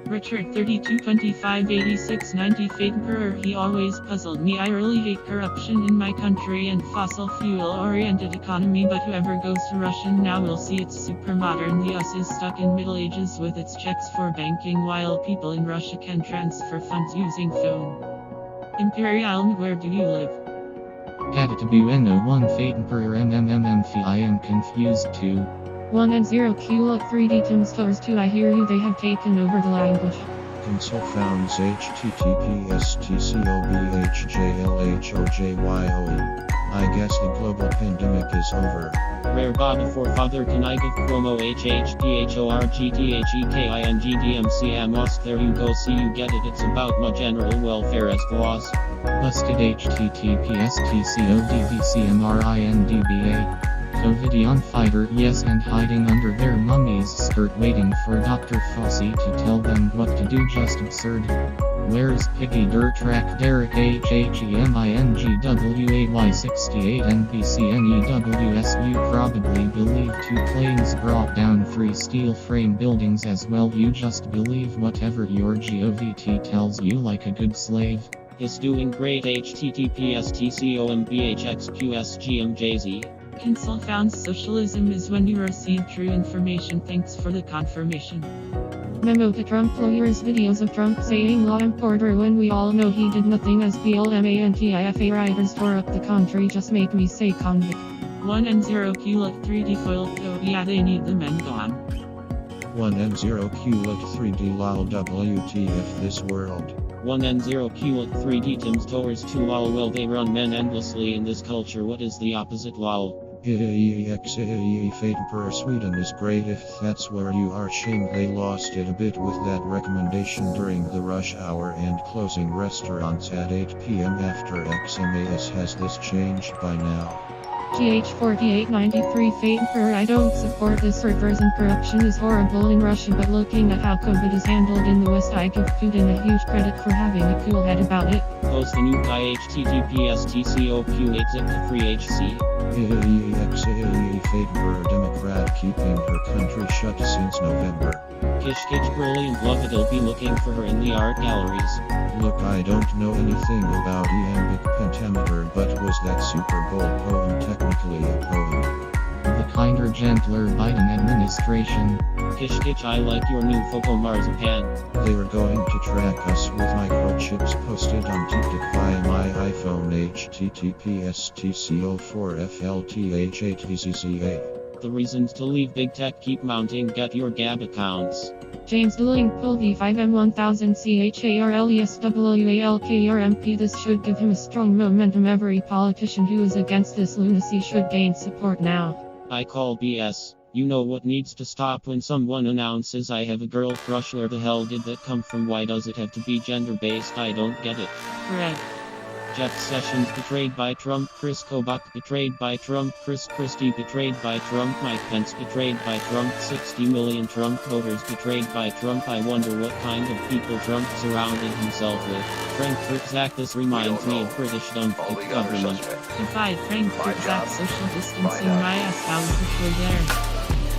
Richard 32258690 Fate Emperor, he always puzzled me. I really hate corruption in my country and fossil fuel oriented economy, but whoever goes to Russia now will see it's super modern. The US is stuck in Middle Ages with its checks for banking, while people in Russia can transfer funds using phone. Imperial, where do you live? Adatabueno1 Fate Emperor MMMMFI, I am confused too. 1 and 0 QLOC 3D Tim Stores 2, I hear you, they have taken over the language. Console founds https://tcobhjlhojoe. I guess the global pandemic is over. Rare Baba Forefather, can I give promo HHPHORGTHEKINGDMCAMOS? There you go, see you get it, it's about my general welfare as clause. Busted https://tcodvcmrindba. Covidion fighter, yes, and hiding under their mummy's skirt waiting for Dr. Fauci to tell them what to do, just absurd. Where's Piggy Dirt Track Derek HHEMINGWAY68NBCNEWS? You probably believe 2 planes brought down 3 steel frame buildings as well. You just believe whatever your GOVT tells you like a good slave. Is doing great https://tcombhxqsgmjz. Console founds socialism is when you receive true information. Thanks for the confirmation. Memo to Trump lawyers, videos of Trump saying law and order when we all know he did nothing as BLMANTIFA writers tore up the country just make me say convict. 1 and 0 QLOC 3D foil, oh yeah, they need the men gone. 1 and 0 QLOC 3D lol WTF this world. 1 and 0 QLOC 3D Tim's Towers 2 lol. Well, they run men endlessly in this culture. What is the opposite lol? Fate Emperor Sweden is great if that's where you are. Shame they lost it a bit with that recommendation during the rush hour and closing restaurants at 8 p.m. after XMAS. Has this changed by now? GH4893 Fate Emperor, I don't support the servers and corruption is horrible in Russia, but looking at how COVID is handled in the West, I give Putin a huge credit for having a cool head about it. Post the new guy https://tcoq8zip3hc. Fate Emperor Democrat keeping her country shut since November. Kish brilliant, love it, I'll be looking for her in the art galleries. Look, I don't know anything about iambic pentameter, but was that Super Bowl poem technically a poem? The kinder, gentler Biden administration. Kish, I like your new photo marzipan. They were going to track us with microchips posted on TikTok via my iPhone https://tco4flth8vcca. The reasons to leave big tech keep mounting. Get your Gab accounts. James Dilling, Pull V5M1000 CHARLESWALKRMP. This should give him a strong momentum. Every politician who is against this lunacy should gain support now. I call BS. You know what needs to stop when someone announces I have a girl crush. Where the hell did that come from? Why does it have to be gender-based? I don't get it. Correct. Jeff Sessions betrayed by Trump, Chris Kobach betrayed by Trump, Chris Christie betrayed by Trump, Mike Pence betrayed by Trump, 60 million Trump voters betrayed by Trump. I wonder what kind of people Trump surrounded himself with. Frankfurt Zach, this reminds me of British Dumpkick government. If I Frankfurt Zach social distancing my ass, how was the show there?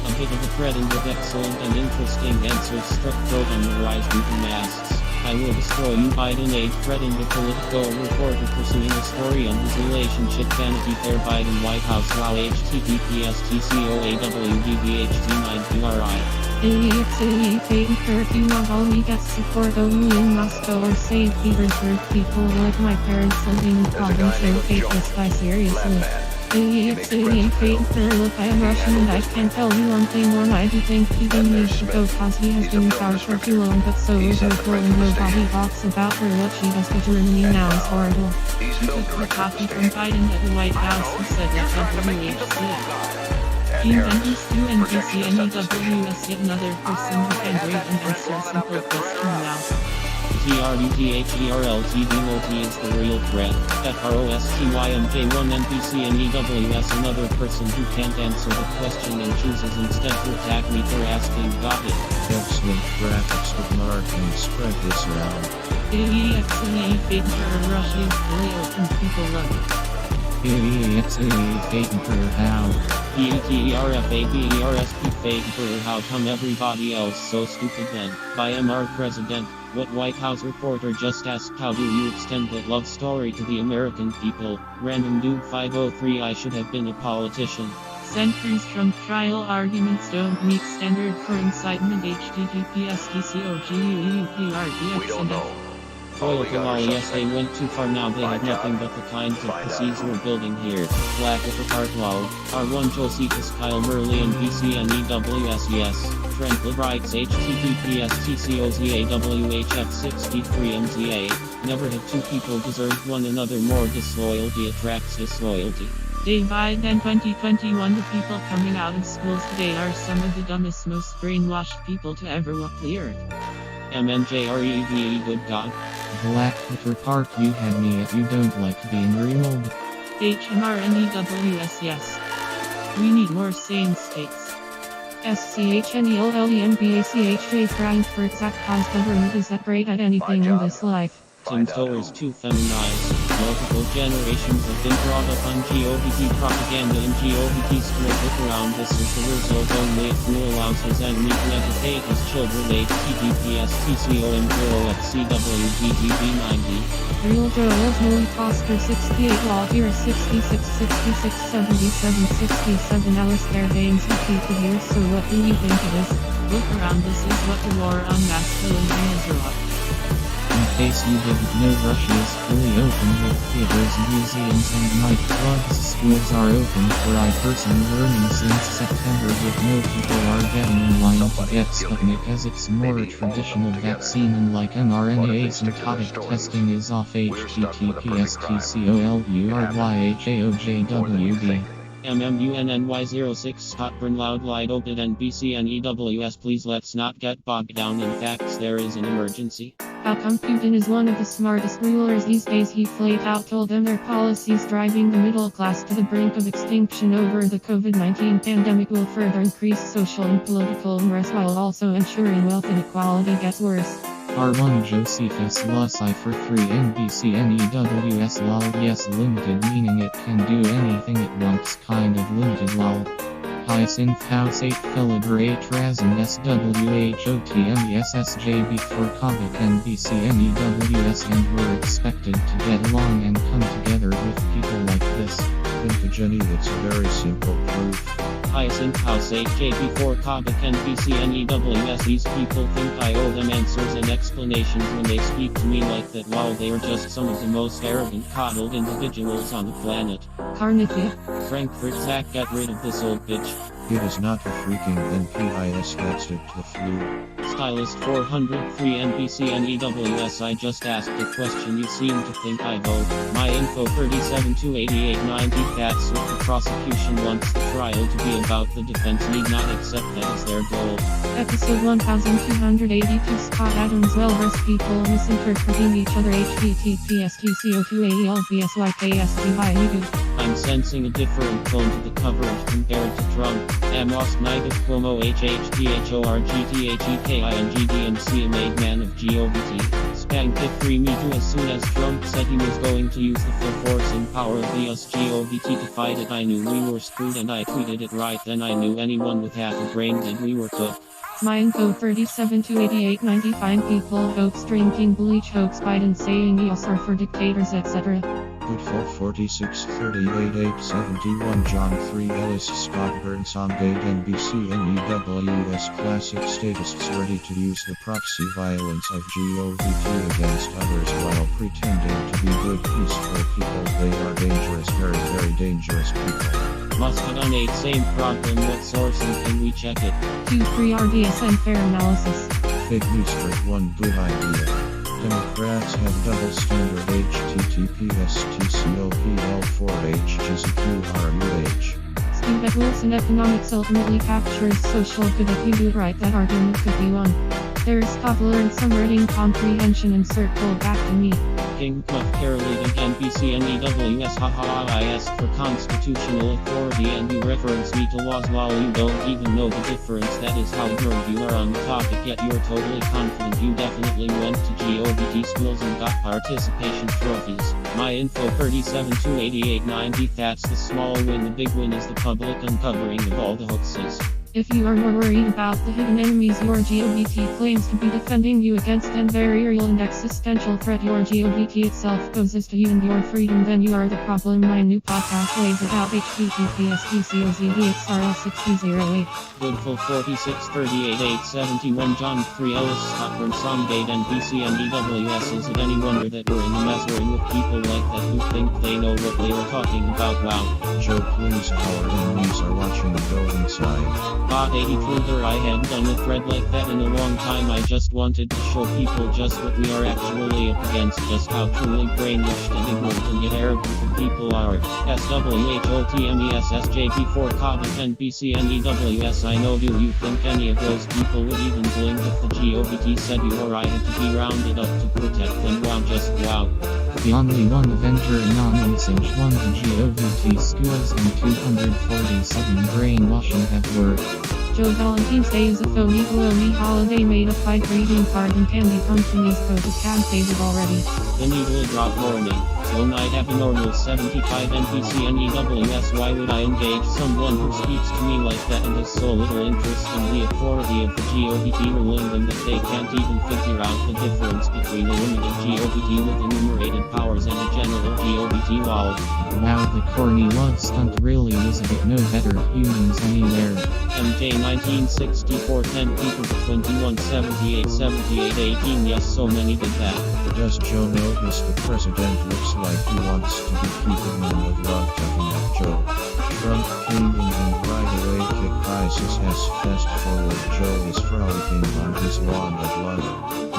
A bit of a thread with excellent and interesting answers struck throat on the rise due to masks. I will destroy you. Biden aide threatened a Politico reporter pursuing a story on his relationship. Vanity Fair Biden White House wow https tcoawdbht9pri. If you want all we get support only in Moscow or save Petersburg people like my parents living in province and take this guy seriously. Look, I am Russian and I can tell you one thing or I do think Putin needs to go cause he has been in power for too long, but so is Merkel and nobody talks about her. What she does to Germany now is horrible. He took the copy from Biden at the White House who said that WHC. Team NBC and EWS yet another person who can rate and answer simple question now. TRUTHERLTDLT is the real threat. FROSTYMJ1 NPC and EWS another person who can't answer the question and chooses instead to attack me for asking. Got it. Excellent graphics with Mark and spread this around. AEXAE fake for Russia is fully open, people love it. fake for how. PETERFABERSP fake for how come everybody else so stupid then? By MR President, what White House reporter just asked how do you extend that love story to the American people? Random dude 503 I should have been a politician. Centuries Trump trial arguments don't meet standard for incitement https tcoguuprdx and Foil Kamali yes they went too far now they have nothing but the kinds of PCs we're building here. Black with a part lol. R1 Josephus Kyle Merley and BCNEWS yes. Trent Lebrights https tcozawhf63mza. Never have two people deserved one another more. Disloyalty attracts disloyalty. Day Biden 2021 the people coming out of schools today are some of the dumbest most brainwashed people to ever walk the earth. MNJREVE good God. Blackwater Park you had me at you don't like being remold. HMRNEWS yes. We need more sane states. SCHNELLEMBACHJ Frankfurt Zach cause government is that great at anything in this life. Tim Tower is too feminized. Multiple generations have been brought up on GOVT propaganda and GOVT spread. Look around, this is the result only if who allows his enemy to educate his children. https tcomgrowxcwgdb90. Real Joel's Holy Foster 68 Law here 66 66 77 67 Alistair Baines repeated here. So what do you think it is? Look around, this is what the war on masculinity is about. In case you didn't know, Russia is fully open with theaters, museums and nightclubs. Schools are open for in-person learning since September, but no people are getting in line to get Sputnik as it's more a traditional vaccine unlike mRNA. Asymptotic testing is off https tcoluryhajojwd. MMUNNY06 Scotburn Loud Light Oped NBC and EWS please let's not get bogged down in facts, there is an emergency. How come Putin is one of the smartest rulers these days? He flat out told them their policies driving the middle class to the brink of extinction over the COVID-19 pandemic will further increase social and political unrest while also ensuring wealth inequality gets worse. R1 Josephus Law Cipher 3 NBC NEWS lol yes limited meaning it can do anything it wants kind of limited lol. Hyacinth House 8 Celebrate Razin SWHOTMESSJB for Comic NBC NEWS and we're expected to get along and come together with people like this. Think Jenny, it's a very simple proof. Hyacinth House 8 JB4 Comic NBC NEWS these people think I owe them answers and explanations when they speak to me like that. Wow, they are just some of the most arrogant coddled individuals on the planet. Carnegie. Frankfurt Zach, get rid of this old bitch. It is not a freaking NPIS, that's it, the flu. Stylist 403 NBC NEWS I just asked a question you seem to think I vote. My info 37 to 8890 that's what the prosecution wants the trial to be about. The defense need not accept that as their goal. Episode 1282 Scott Adams well-versed people misinterpreting each other https tco2aelvsykSDYU. I'm sensing a different tone to the coverage compared to Trump. Amos MAGA Cuomo HHDHORGTHEKINGDMC a made man of GOVT. Spank it free me too as soon as Trump said he was going to use the full force and power of the US GOVT to fight it. I knew we were screwed and I tweeted it right then. I knew anyone with half a brain did we were cooked. My info 37 to 8895 people hoax drinking bleach hoax Biden saying EOS are for dictators etc. Goodfall 46 38 871 John 3 Ellis Scott Burns on Gate NBC NEWS Classic Statists ready to use the proxy violence of GOVT against others while pretending to be good peaceful people. They are dangerous, very very dangerous people. Must same problem. What source and can we check it? 2-3 RDSN fair analysis. Fake news for one good idea. Democrats have double standard https tcopl4h Steve Wilson economics ultimately captures social good. If you do it right, that argument could be won. There's cobbler and some reading comprehension and circle back to me. King Puff Caroline NBC NEWS haha I ask for constitutional authority and you reference me to laws while you don't even know the difference. That is how drunk you are on the topic, yet you're totally confident you definitely went to GOVT schools and got participation trophies. My info 37 to 8890. That's the small win. The big win is the public uncovering of all the hoaxes. If you are more worried about the hidden enemies your GOVT claims to be defending you against and very real and existential threat your GOVT itself poses to you and your freedom, then you are the problem. My new podcast lays it out. https tcozvdxrl6008. Goodful 46 38 871 John 3 Ellis Scott Burns on Gate NBC NEWS. Is it any wonder that we're in the mess we're in with people like that who think they know what they are talking about? Wow. Joe, please, our enemies are watching. Go inside. Bot 80 Truther, I hadn't done a thread like that in a long time. I just wanted to show people just what we are actually up against, just how truly brainwashed and ignorant and yet arrogant the people are. SWHOTMESSJP4 Cobb NBC NEWS. I know, do you think any of those people would even blink if the GOVT said you or I had to be rounded up to protect them? Wow, just wow. The only one Avenger Anonymous Inch 1 to GOVT schools and 247 brainwashing have worked. Joe, Valentine's Day is a phony baloney holiday made up by greeting card and candy companies coded campaign already. The needle drop warning. Don't I have a normal 75 NPC NEWS? Why would I engage someone who speaks to me like that and has so little interest in the authority of the GOVT, ruling them that they can't even figure out the difference between a limited GOVT with enumerated powers and a general GOVT wall. Wow, the corny love stunt really is a bit no better humans anywhere. MJ 1964 10 people to 21 78 78 18. Yes, so many did that. Does Joe notice the president looks like he wants to be keeping them with love talking at Joe? Trump came in and right away kick crisis has fast forward. Joe is frolicking on his wand of love.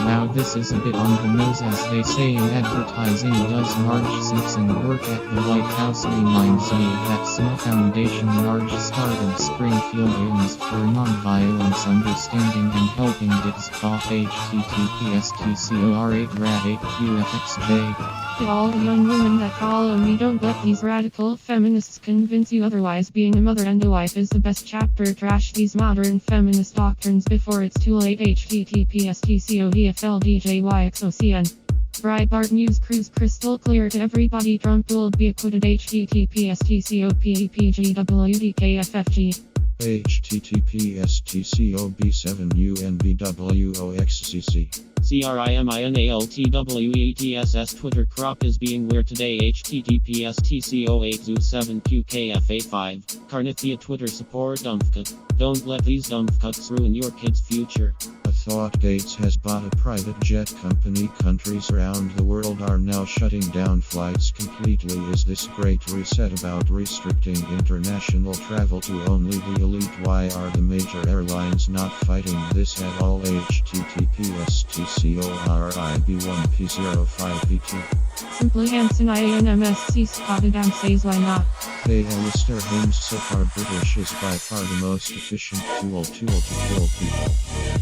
Now this is a bit on the nose, as they say in advertising. Does Marge Simpson work at the White House? Reminds me of that small foundation Marge started Springfield Aims for Nonviolence Understanding and Helping Digs Off https tcor8rad8qfxj. To all the young women that follow me, don't let these radical feminists convince you otherwise. Being a mother and a wife is the best chapter. Trash these modern feminist doctrines before it's too late. https tcodfldjyxocn. Breitbart News Cruise crystal clear to everybody. Trump will be acquitted. https tcopepgwdkffg. https tcob7unbwoxcc. CRIMINALTWETSS Twitter crop is being weird today. https tco8zoo7qkfa5. Carnithia Twitter support dumpcut. Don't let these dumpcuts ruin your kid's future. A Thought Gates has bought a private jet company. Countries around the world are now shutting down flights completely. Is this great reset about restricting international travel to only the elite? Why are the major airlines not fighting this at all? https tcorib1p05v2. Simply Hansen IANMSC spotted and says why not. Hey Alistair Holmes, so far British is by far the most efficient tool to kill people.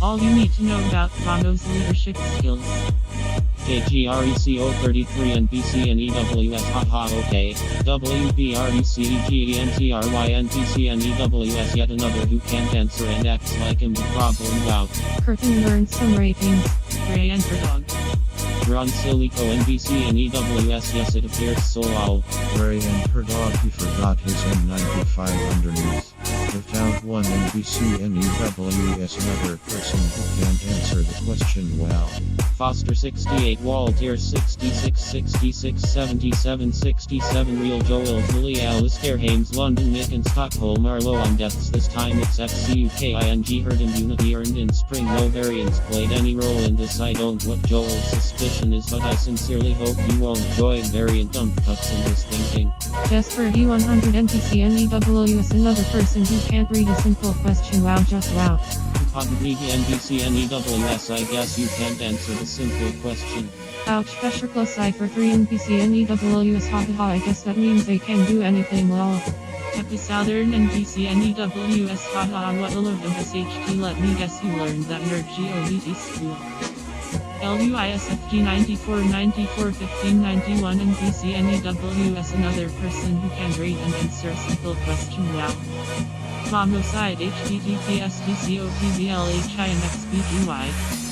All you need to know about Bono's leadership skills. KGRECO33 and BCNEWS haha okay. WBRECEGENTRYNPCNEWS yet another who can't answer and acts like him. The problem wow. Curtin earned some ratings. Gray and her dog. Ron Silico NBC and EWS. Yes, it appears so. Wow. Ray and her dog, he forgot his N95 underneath. Without one NBC NEWS another person who can't answer the question well. Foster 68, Walter 66, 66, 77, 67, Real Joel, Lily, Alistair Hames, London, Nick, and Stockholm are low on deaths. This time it's FCUKING. Herd immunity earned in spring. No variants played any role in this. I don't what Joel's suspicion is, but I sincerely hope you won't join variant dump cuts in his thinking. Jesper D100 NPC NEWS another person who can't read a simple question. Wow, just wow. Probably the NBC NEWS. I guess you can't answer the simple question. Ouch, Pesher plus I for 3 NPC NEWS hahaha. I guess that means they can do anything lol. Happy Southern NBC NEWS haha, what a load of SHT. Let me guess you learned that in your GOVT school. LUISFG 94 94 15 91 NBC NEWS another person who can read and answer a simple question. Wow. Momocide HTTPS TCOTBLHIMXBGY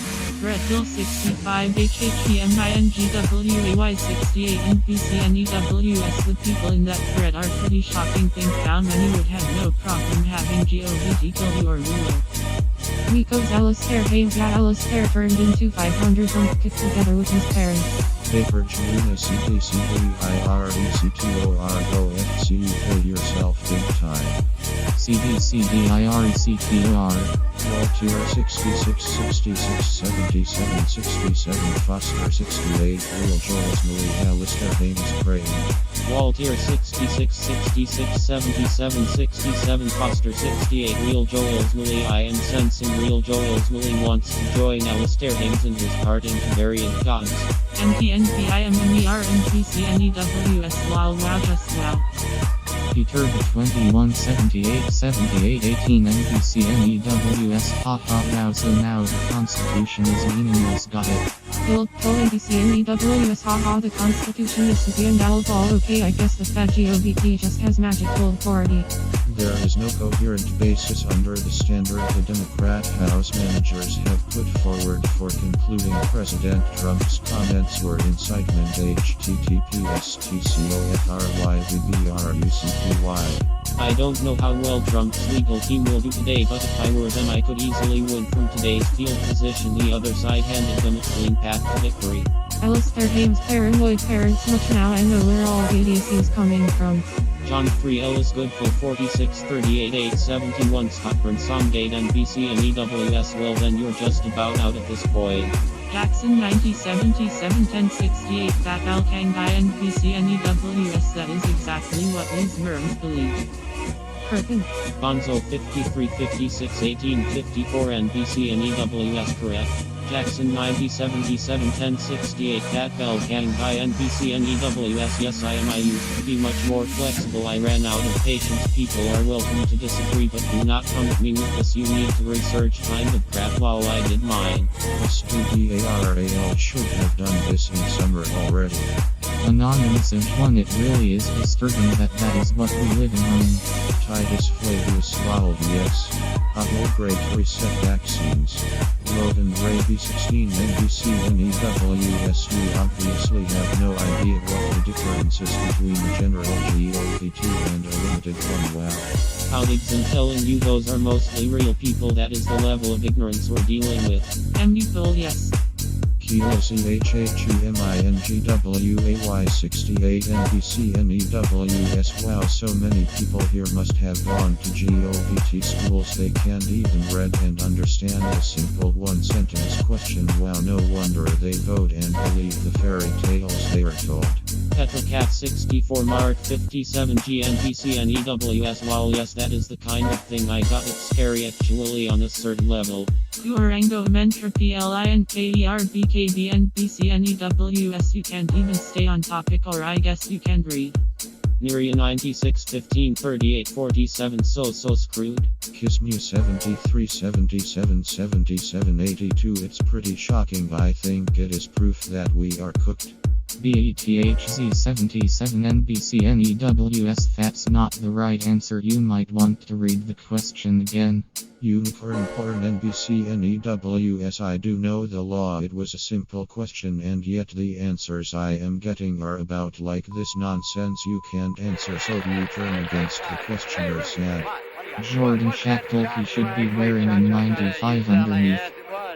Redhill 65 HHEMINGWAY 68 NBC NEWS. The people in that thread are pretty shocking. Think how many would have no problem having GOVT kill you or ruler. Nico's Alistair Hames. Yeah, Alistair turned into 500 from kicked together with his parents. Paper Julina CDCDIRECTOR go FCU kill yourself big time. CDCDIRECTOR Waltier 66 66 77 67 Foster 68 Real Joel's Millie Alistair Hames Crane. Waltier 66 66 77 67 Foster 68 Real Joel's Millie. I am sensing Real Joel's Millie wants to join Alistair Hames in his part into variant gods. MPNPIMMER NPC NEWS lol wow just wow. Peter the 21 78 78 18 NBC NEWS haha now so now the Constitution is meaningless got it. Guild Pro NBC NEWS haha the Constitution is the and all okay I guess the fat GOVT just has magical authority. There is no coherent basis under the standard the Democrat House managers have put forward for concluding President Trump's comments were incitement. HTTPS TCOFRYVBRUCPY. I don't know how well Trump's legal team will do today, but if I were them I could easily win from today's field position. The other side handed them a clean path to victory. Alistair Hames paranoid parents much now I know where all the idiocy is coming from. John 3 Ellis Goodful 46 38 871 Stockburn Somgate NBC NEWS. Well then you're just about out at this point. Jackson 90 77 10 68 Fat Alkangai NBC NEWS. That is exactly what these worms believe. Curtain. Bonzo 53 56 18 54 NBC NEWS correct. Jackson 90 77 10 68 Cat Bell Gang by NBC NEWS. Yes I used to be much more flexible. I ran out of patience. People are welcome to disagree, but do not come at me with this you need to research kind of crap while I did mine. SPDARAL should have done this in summer already. Anonymous and one it really is disturbing that is what we live in. Titus Flavius Lowell vs. Otto Great Reset Vaccines. Logan Ray B16 NBC NEWS. You obviously have no idea what the difference is between general GOVT and a limited one. Wow. Colleagues, I'm telling you those are mostly real people. That is the level of ignorance we're dealing with. MUPOL yes. Kilo CHHUMINGWAY 68 NBC NEWS. Wow, so many people here must have gone to GOVT schools they can't even read and understand a simple one-sentence question. Wow, no wonder they vote and believe the fairy tales they are told. Petrocat 64 Mark 57 GNPC NEWS. Wow, yes, that is the kind of thing I got. It's scary actually on a certain level. Durango Mentropy LINKERBKB NBC NEWS. You can't even stay on topic, or I guess you can read. Neria 96 15 38 47 so screwed. Kismu 73 77 77 82. It's pretty shocking. I think it is proof that we are cooked. BETHZ77 NBCNEWS. That's not the right answer. You might want to read the question again. Unicorn porn NBCNEWS. I do know the law. It was a simple question, and yet the answers I am getting are about like this nonsense you can't answer, so do you turn against the questioner's ad? Jordan Shackle, he should be wearing a 95 underneath.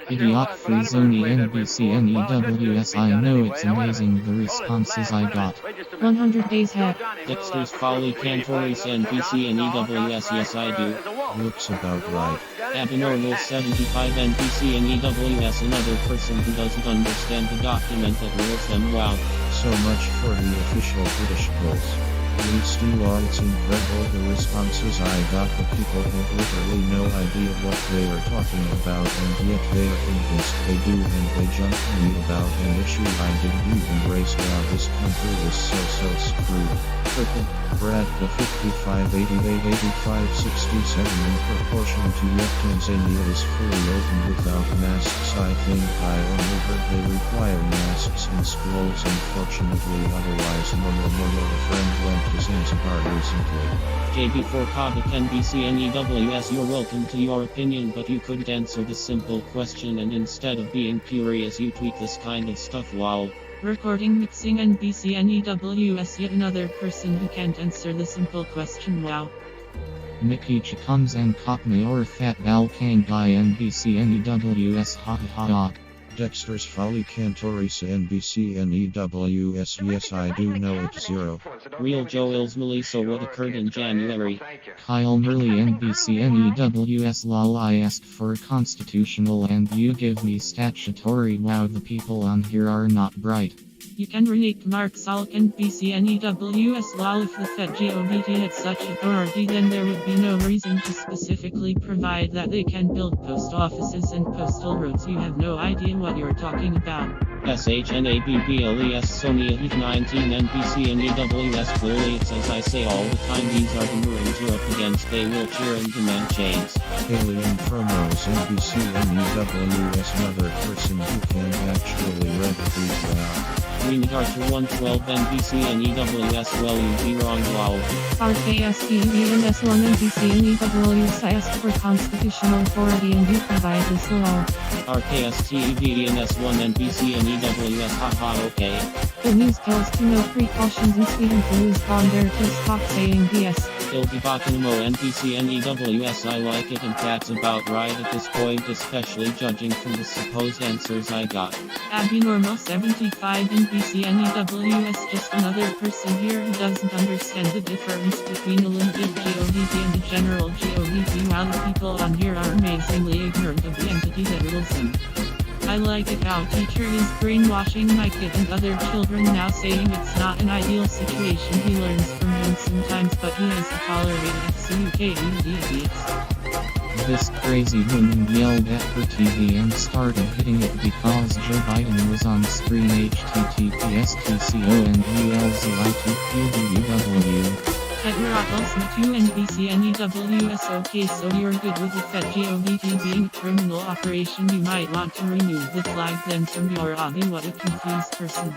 Idiot Free Zone NBCNEWS. I know it's amazing the responses I got. 100 days hat. Dexter's Folly Cantoris NBCNEWS. Yes, I do. Looks about right. Abnormal 75 NBCNEWS. Another person who doesn't understand the document that rules them. Wow. So much for the official British polls. Please do all. It's incredible the responses I got. The people have literally no idea what they are talking about, and yet they are convinced they do, and they jump to me about an issue I didn't even raise. Now this country is so screwed. Triple Brad the 55888567 in proportion to yet Tanzania is fully open without masks. I think I only heard they require masks in schools. Unfortunately, otherwise normal. A friend went to Zanzibar recently. JB4 Kobik NBCNEWS. You're welcome to your opinion, but you couldn't answer the simple question, and instead of being curious you tweet this kind of stuff. Lol. Recording mixing NBCNEWS. Yet another person who can't answer the simple question. Wow. Mickey Chikons and Kokme or Fat Balkang Guy NBCNEWS. Ha ha ha. Dexter's Folly Cantoris NBCNEWS. Yes, I do know it's 0. Real Joe Ilsmally. So what occurred in January? Kyle Murley NBCNEWS. Lol. I asked for constitutional and you give me statutory. Wow, the people on here are not bright. You can rename Mark Salk NBCNEWS. Lol. If the Fed GOVT had such authority, then there would be no reason to specifically provide that they can build post offices and postal roads. You have no idea what you're talking about. SHNABBLES Sonia Heat 19 NBCNEWS. Clearly it's as I say all the time, these are the Maroons you're up against. They will cheer and demand change. Alien Promos NBCNEWS. Another person who can actually read the beat. Wow. Green Archer 112 NBCNEWS. Well, you'd be wrong. Lol. RKSTVNS1 NBCNEWS. I asked for constitutional authority and you provide this law. RKSTVNS1 NBCNEWS. Haha, okay. The news tells to no precautions in Sweden to lose on there to stop saying BS. Ilgibakanamo NBCNEWS. I like it, and that's about right at this point, especially judging from the supposed answers I got. Abnormal 75 NBCNEWS. Just another person here who doesn't understand the difference between a limited GOVT and a general GOVT, while the people on here are amazingly ignorant of the entity that rules them. I like it how teacher is brainwashing my kid and other children now, saying it's not an ideal situation. He learns from him sometimes, but he has to tolerate it. So you idiots. This crazy woman yelled at her TV and started hitting it because Joe Biden was on screen. HTTPS/TCO&ULZITQWW. Heterotos 2 NBCNEWS. Okay, so you're good with the Fed GOVT being a criminal operation. You might want to remove the flag then from your hobby. What a confused person.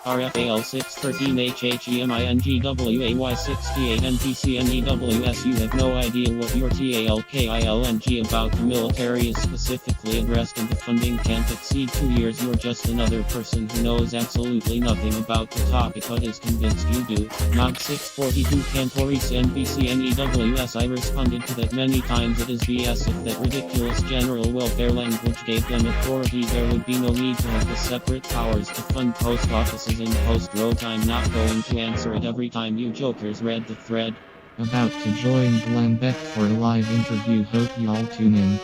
RFAL 613 HHEMINGWAY68 NBCNEWS. You have no idea what your TALKILNG about the military is specifically addressed, and the funding can't exceed 2 years. You're just another person who knows absolutely nothing about the topic but is convinced you do. Nog 642 Cantoris NBCNEWS. I responded to that many times. It is BS. If that ridiculous general welfare language gave them authority, there would be no need to have the separate powers to fund post offices and post roads. I'm not going to answer it every time you jokers read the thread. About to join Glenn Beck for a live interview. Hope y'all tune in.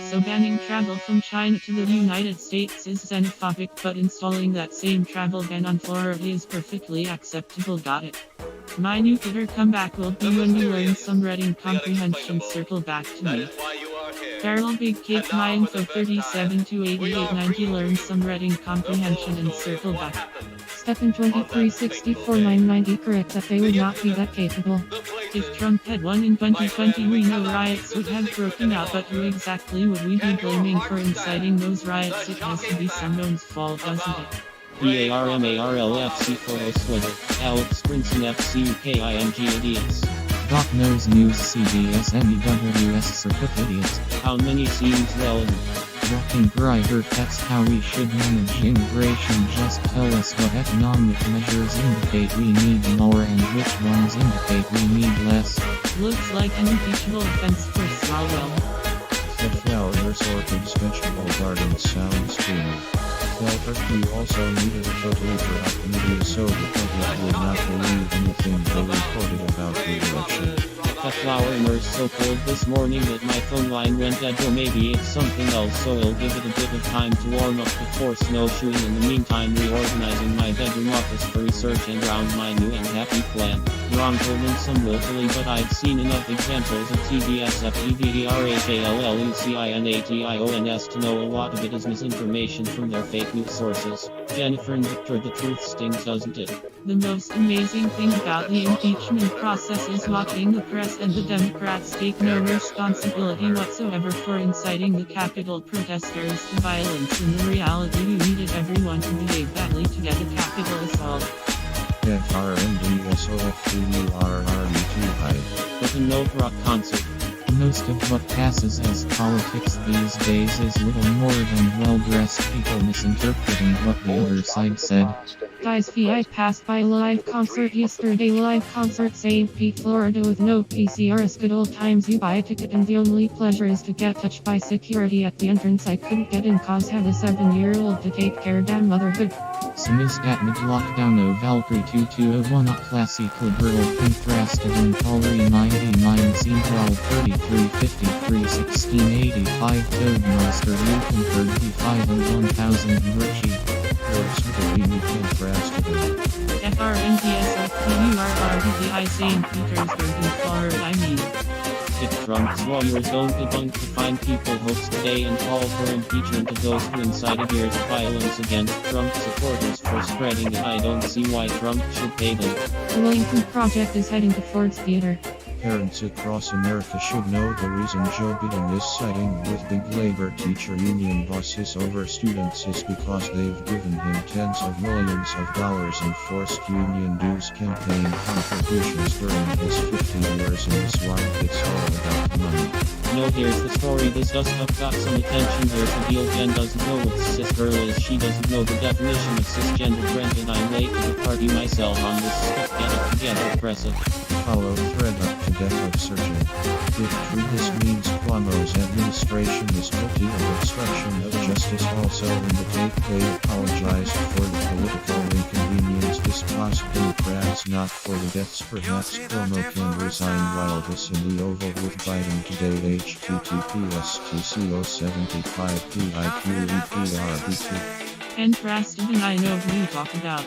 So banning travel from China to the United States is xenophobic, but installing that same travel ban on Florida is perfectly acceptable. Got it. My new Twitter comeback will be when you learn some reading comprehension. Circle back to me. Carol Big Cake My Info 37 to 8890. Learn some reading comprehension and circle back. Step in 2364-990. Correct that they would not be that capable. If Trump had won in 2020, we know riots would have broken out, but who exactly would we be blaming for inciting those riots? It has to be someone's fault, doesn't it? PARMARLFC Photos Twitter, Alex Brinson FC UKING Idiots. Doc Knows News CBS MEWS Circuit Idiots. How many seems relevant? Walking brighter, that's how we should manage immigration. Just tell us what economic measures indicate we need more and which ones indicate we need less. Looks like an impeachable offense for Swalwell. The flowers, orchids, vegetable gardens sounds creamy. You also needed a totally corrupt media so the public would not believe anything they reported about the election. The flower immersed so cold this morning that my phone line went dead, or maybe it's something else, so I'll give it a bit of time to warm up before snowshoeing. In the meantime, reorganizing my bedroom office for research and around my new and happy plan. Wrong told in some willfully, but I've seen enough examples of TBSFEVERHALLUCINATIONS to know a lot of it is misinformation from their fake news sources. Jennifer and Victor, the truth stings, doesn't it? The most amazing thing about the impeachment process is watching the press and the Democrats take no responsibility whatsoever for inciting the Capitol protesters to violence. In the reality, you needed everyone to behave badly to get a Capitol assault. FRNDSOFTURRRUTI. With a note rock concert. Most of what passes as politics these days is little more than well-dressed people misinterpreting what the other side said. Guys, I passed by a live concert yesterday. Live concert St. Pete, Florida with no PCR. It's good old times. You buy a ticket and the only pleasure is to get touched by security at the entrance. I couldn't get in cause had a 7-year-old to take care. Damn motherhood. Sinistat mid-lockdown o Valkyrie 2201 up classy liberal contrasted in Polry 99 Seagull 3353 1685 Toadmaster Lucan 351000 Richie. FRNDSFPURRDI St. Petersburg in Florida, I mean. If Trump's lawyers don't debunk the fine people hoax today and call for impeachment of those who incited years of violence against Trump supporters for spreading it, I don't see why Trump should pay them. The Lincoln Project is heading to Ford's Theater. Parents across America should know the reason Joe Biden is siding with big labor teacher union bosses over students is because they've given him tens of millions of dollars in forced union dues campaign contributions during his 50 years in this while it's all about money. No, here's the story. This dust-up got some attention. Here's the deal. Jen doesn't know what cis girl is. She doesn't know the definition of cisgender Brent, and I'm late to the party myself on this stuff. Get it together, press it. Follow thread up to death of searching. If true this means Cuomo's administration is guilty of obstruction of justice. Also indicate they apologized for the political inconvenience this caused Democrats, not for the deaths. Perhaps Cuomo can resign while this in the Oval with Biden today. HTTPS/TCO75PIQEPRB2. And Rastabin, I know who you talk about.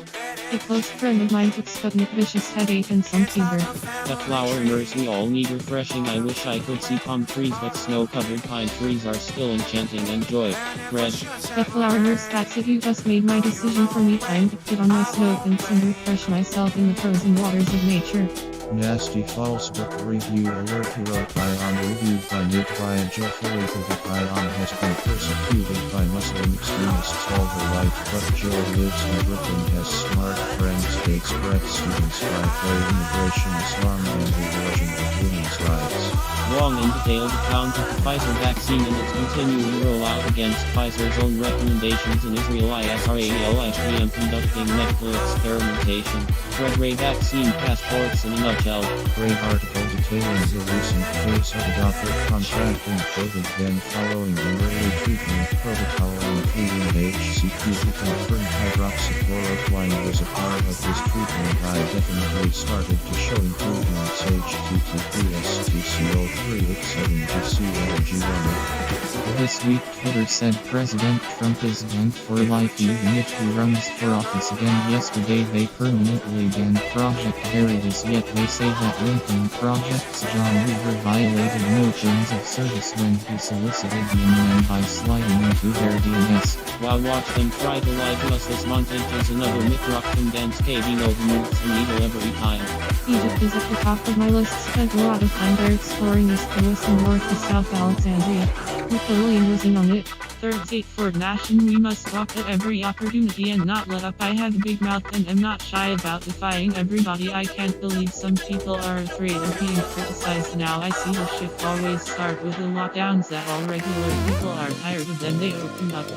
A close friend of mine took Sputnik, vicious headache and some fever. The flower immerse, we all need refreshing. I wish I could see palm trees, but snow-covered pine trees are still enchanting. Enjoy. Red. The flower nurse, that's it. You just made my decision for me. Time to put on my snow boots and refresh myself in the frozen waters of nature. Nasty false book review alert. Hero Ion reviewed by Nick by Joe Filippovic. Ion has been persecuted by Muslim extremists all her life, but Joe lives in Brooklyn, has smart friends, dates Brett students, by play immigration, Islam and the origin of women's rights. Long and detailed account of the Pfizer vaccine and its continuing rollout against Pfizer's own recommendations in Israel. ISRAELHPM conducting medical experimentation. Red Ray vaccine passports in a nutshell. Great article detailing the recent case of a doctor contracting COVID, then following an early treatment protocol including HCP to confirm hydroxychloroquine was a part of his treatment. I definitely started to show improvements. HTTPS/TCO387GCLG1. This week Twitter said President Trump is banned for life even if he runs for office again. Yesterday they permanently banned Project Veritas, yet they They say that Lincoln Project's John Hoover violated notions of service when he solicited the MNM by sliding into their DNS. While watch them try to lie to us, this montage is another Mick dance caving over moves and evil every time. Egypt is at the top of my list. Spent a lot of time there exploring East Louis and North to South Alexandria. Napoleon was in on it. Third state for nation, we must talk at every opportunity and not let up. I have a big mouth and am not shy about defying everybody. I can't believe some people are afraid of being criticized now. I see the shift always start with the lockdowns that all regular people are tired of, then they open up.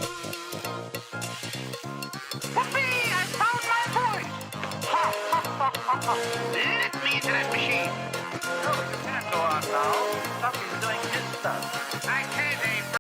Whoopee! I found my voice! Ha ha ha ha ha! Lick me!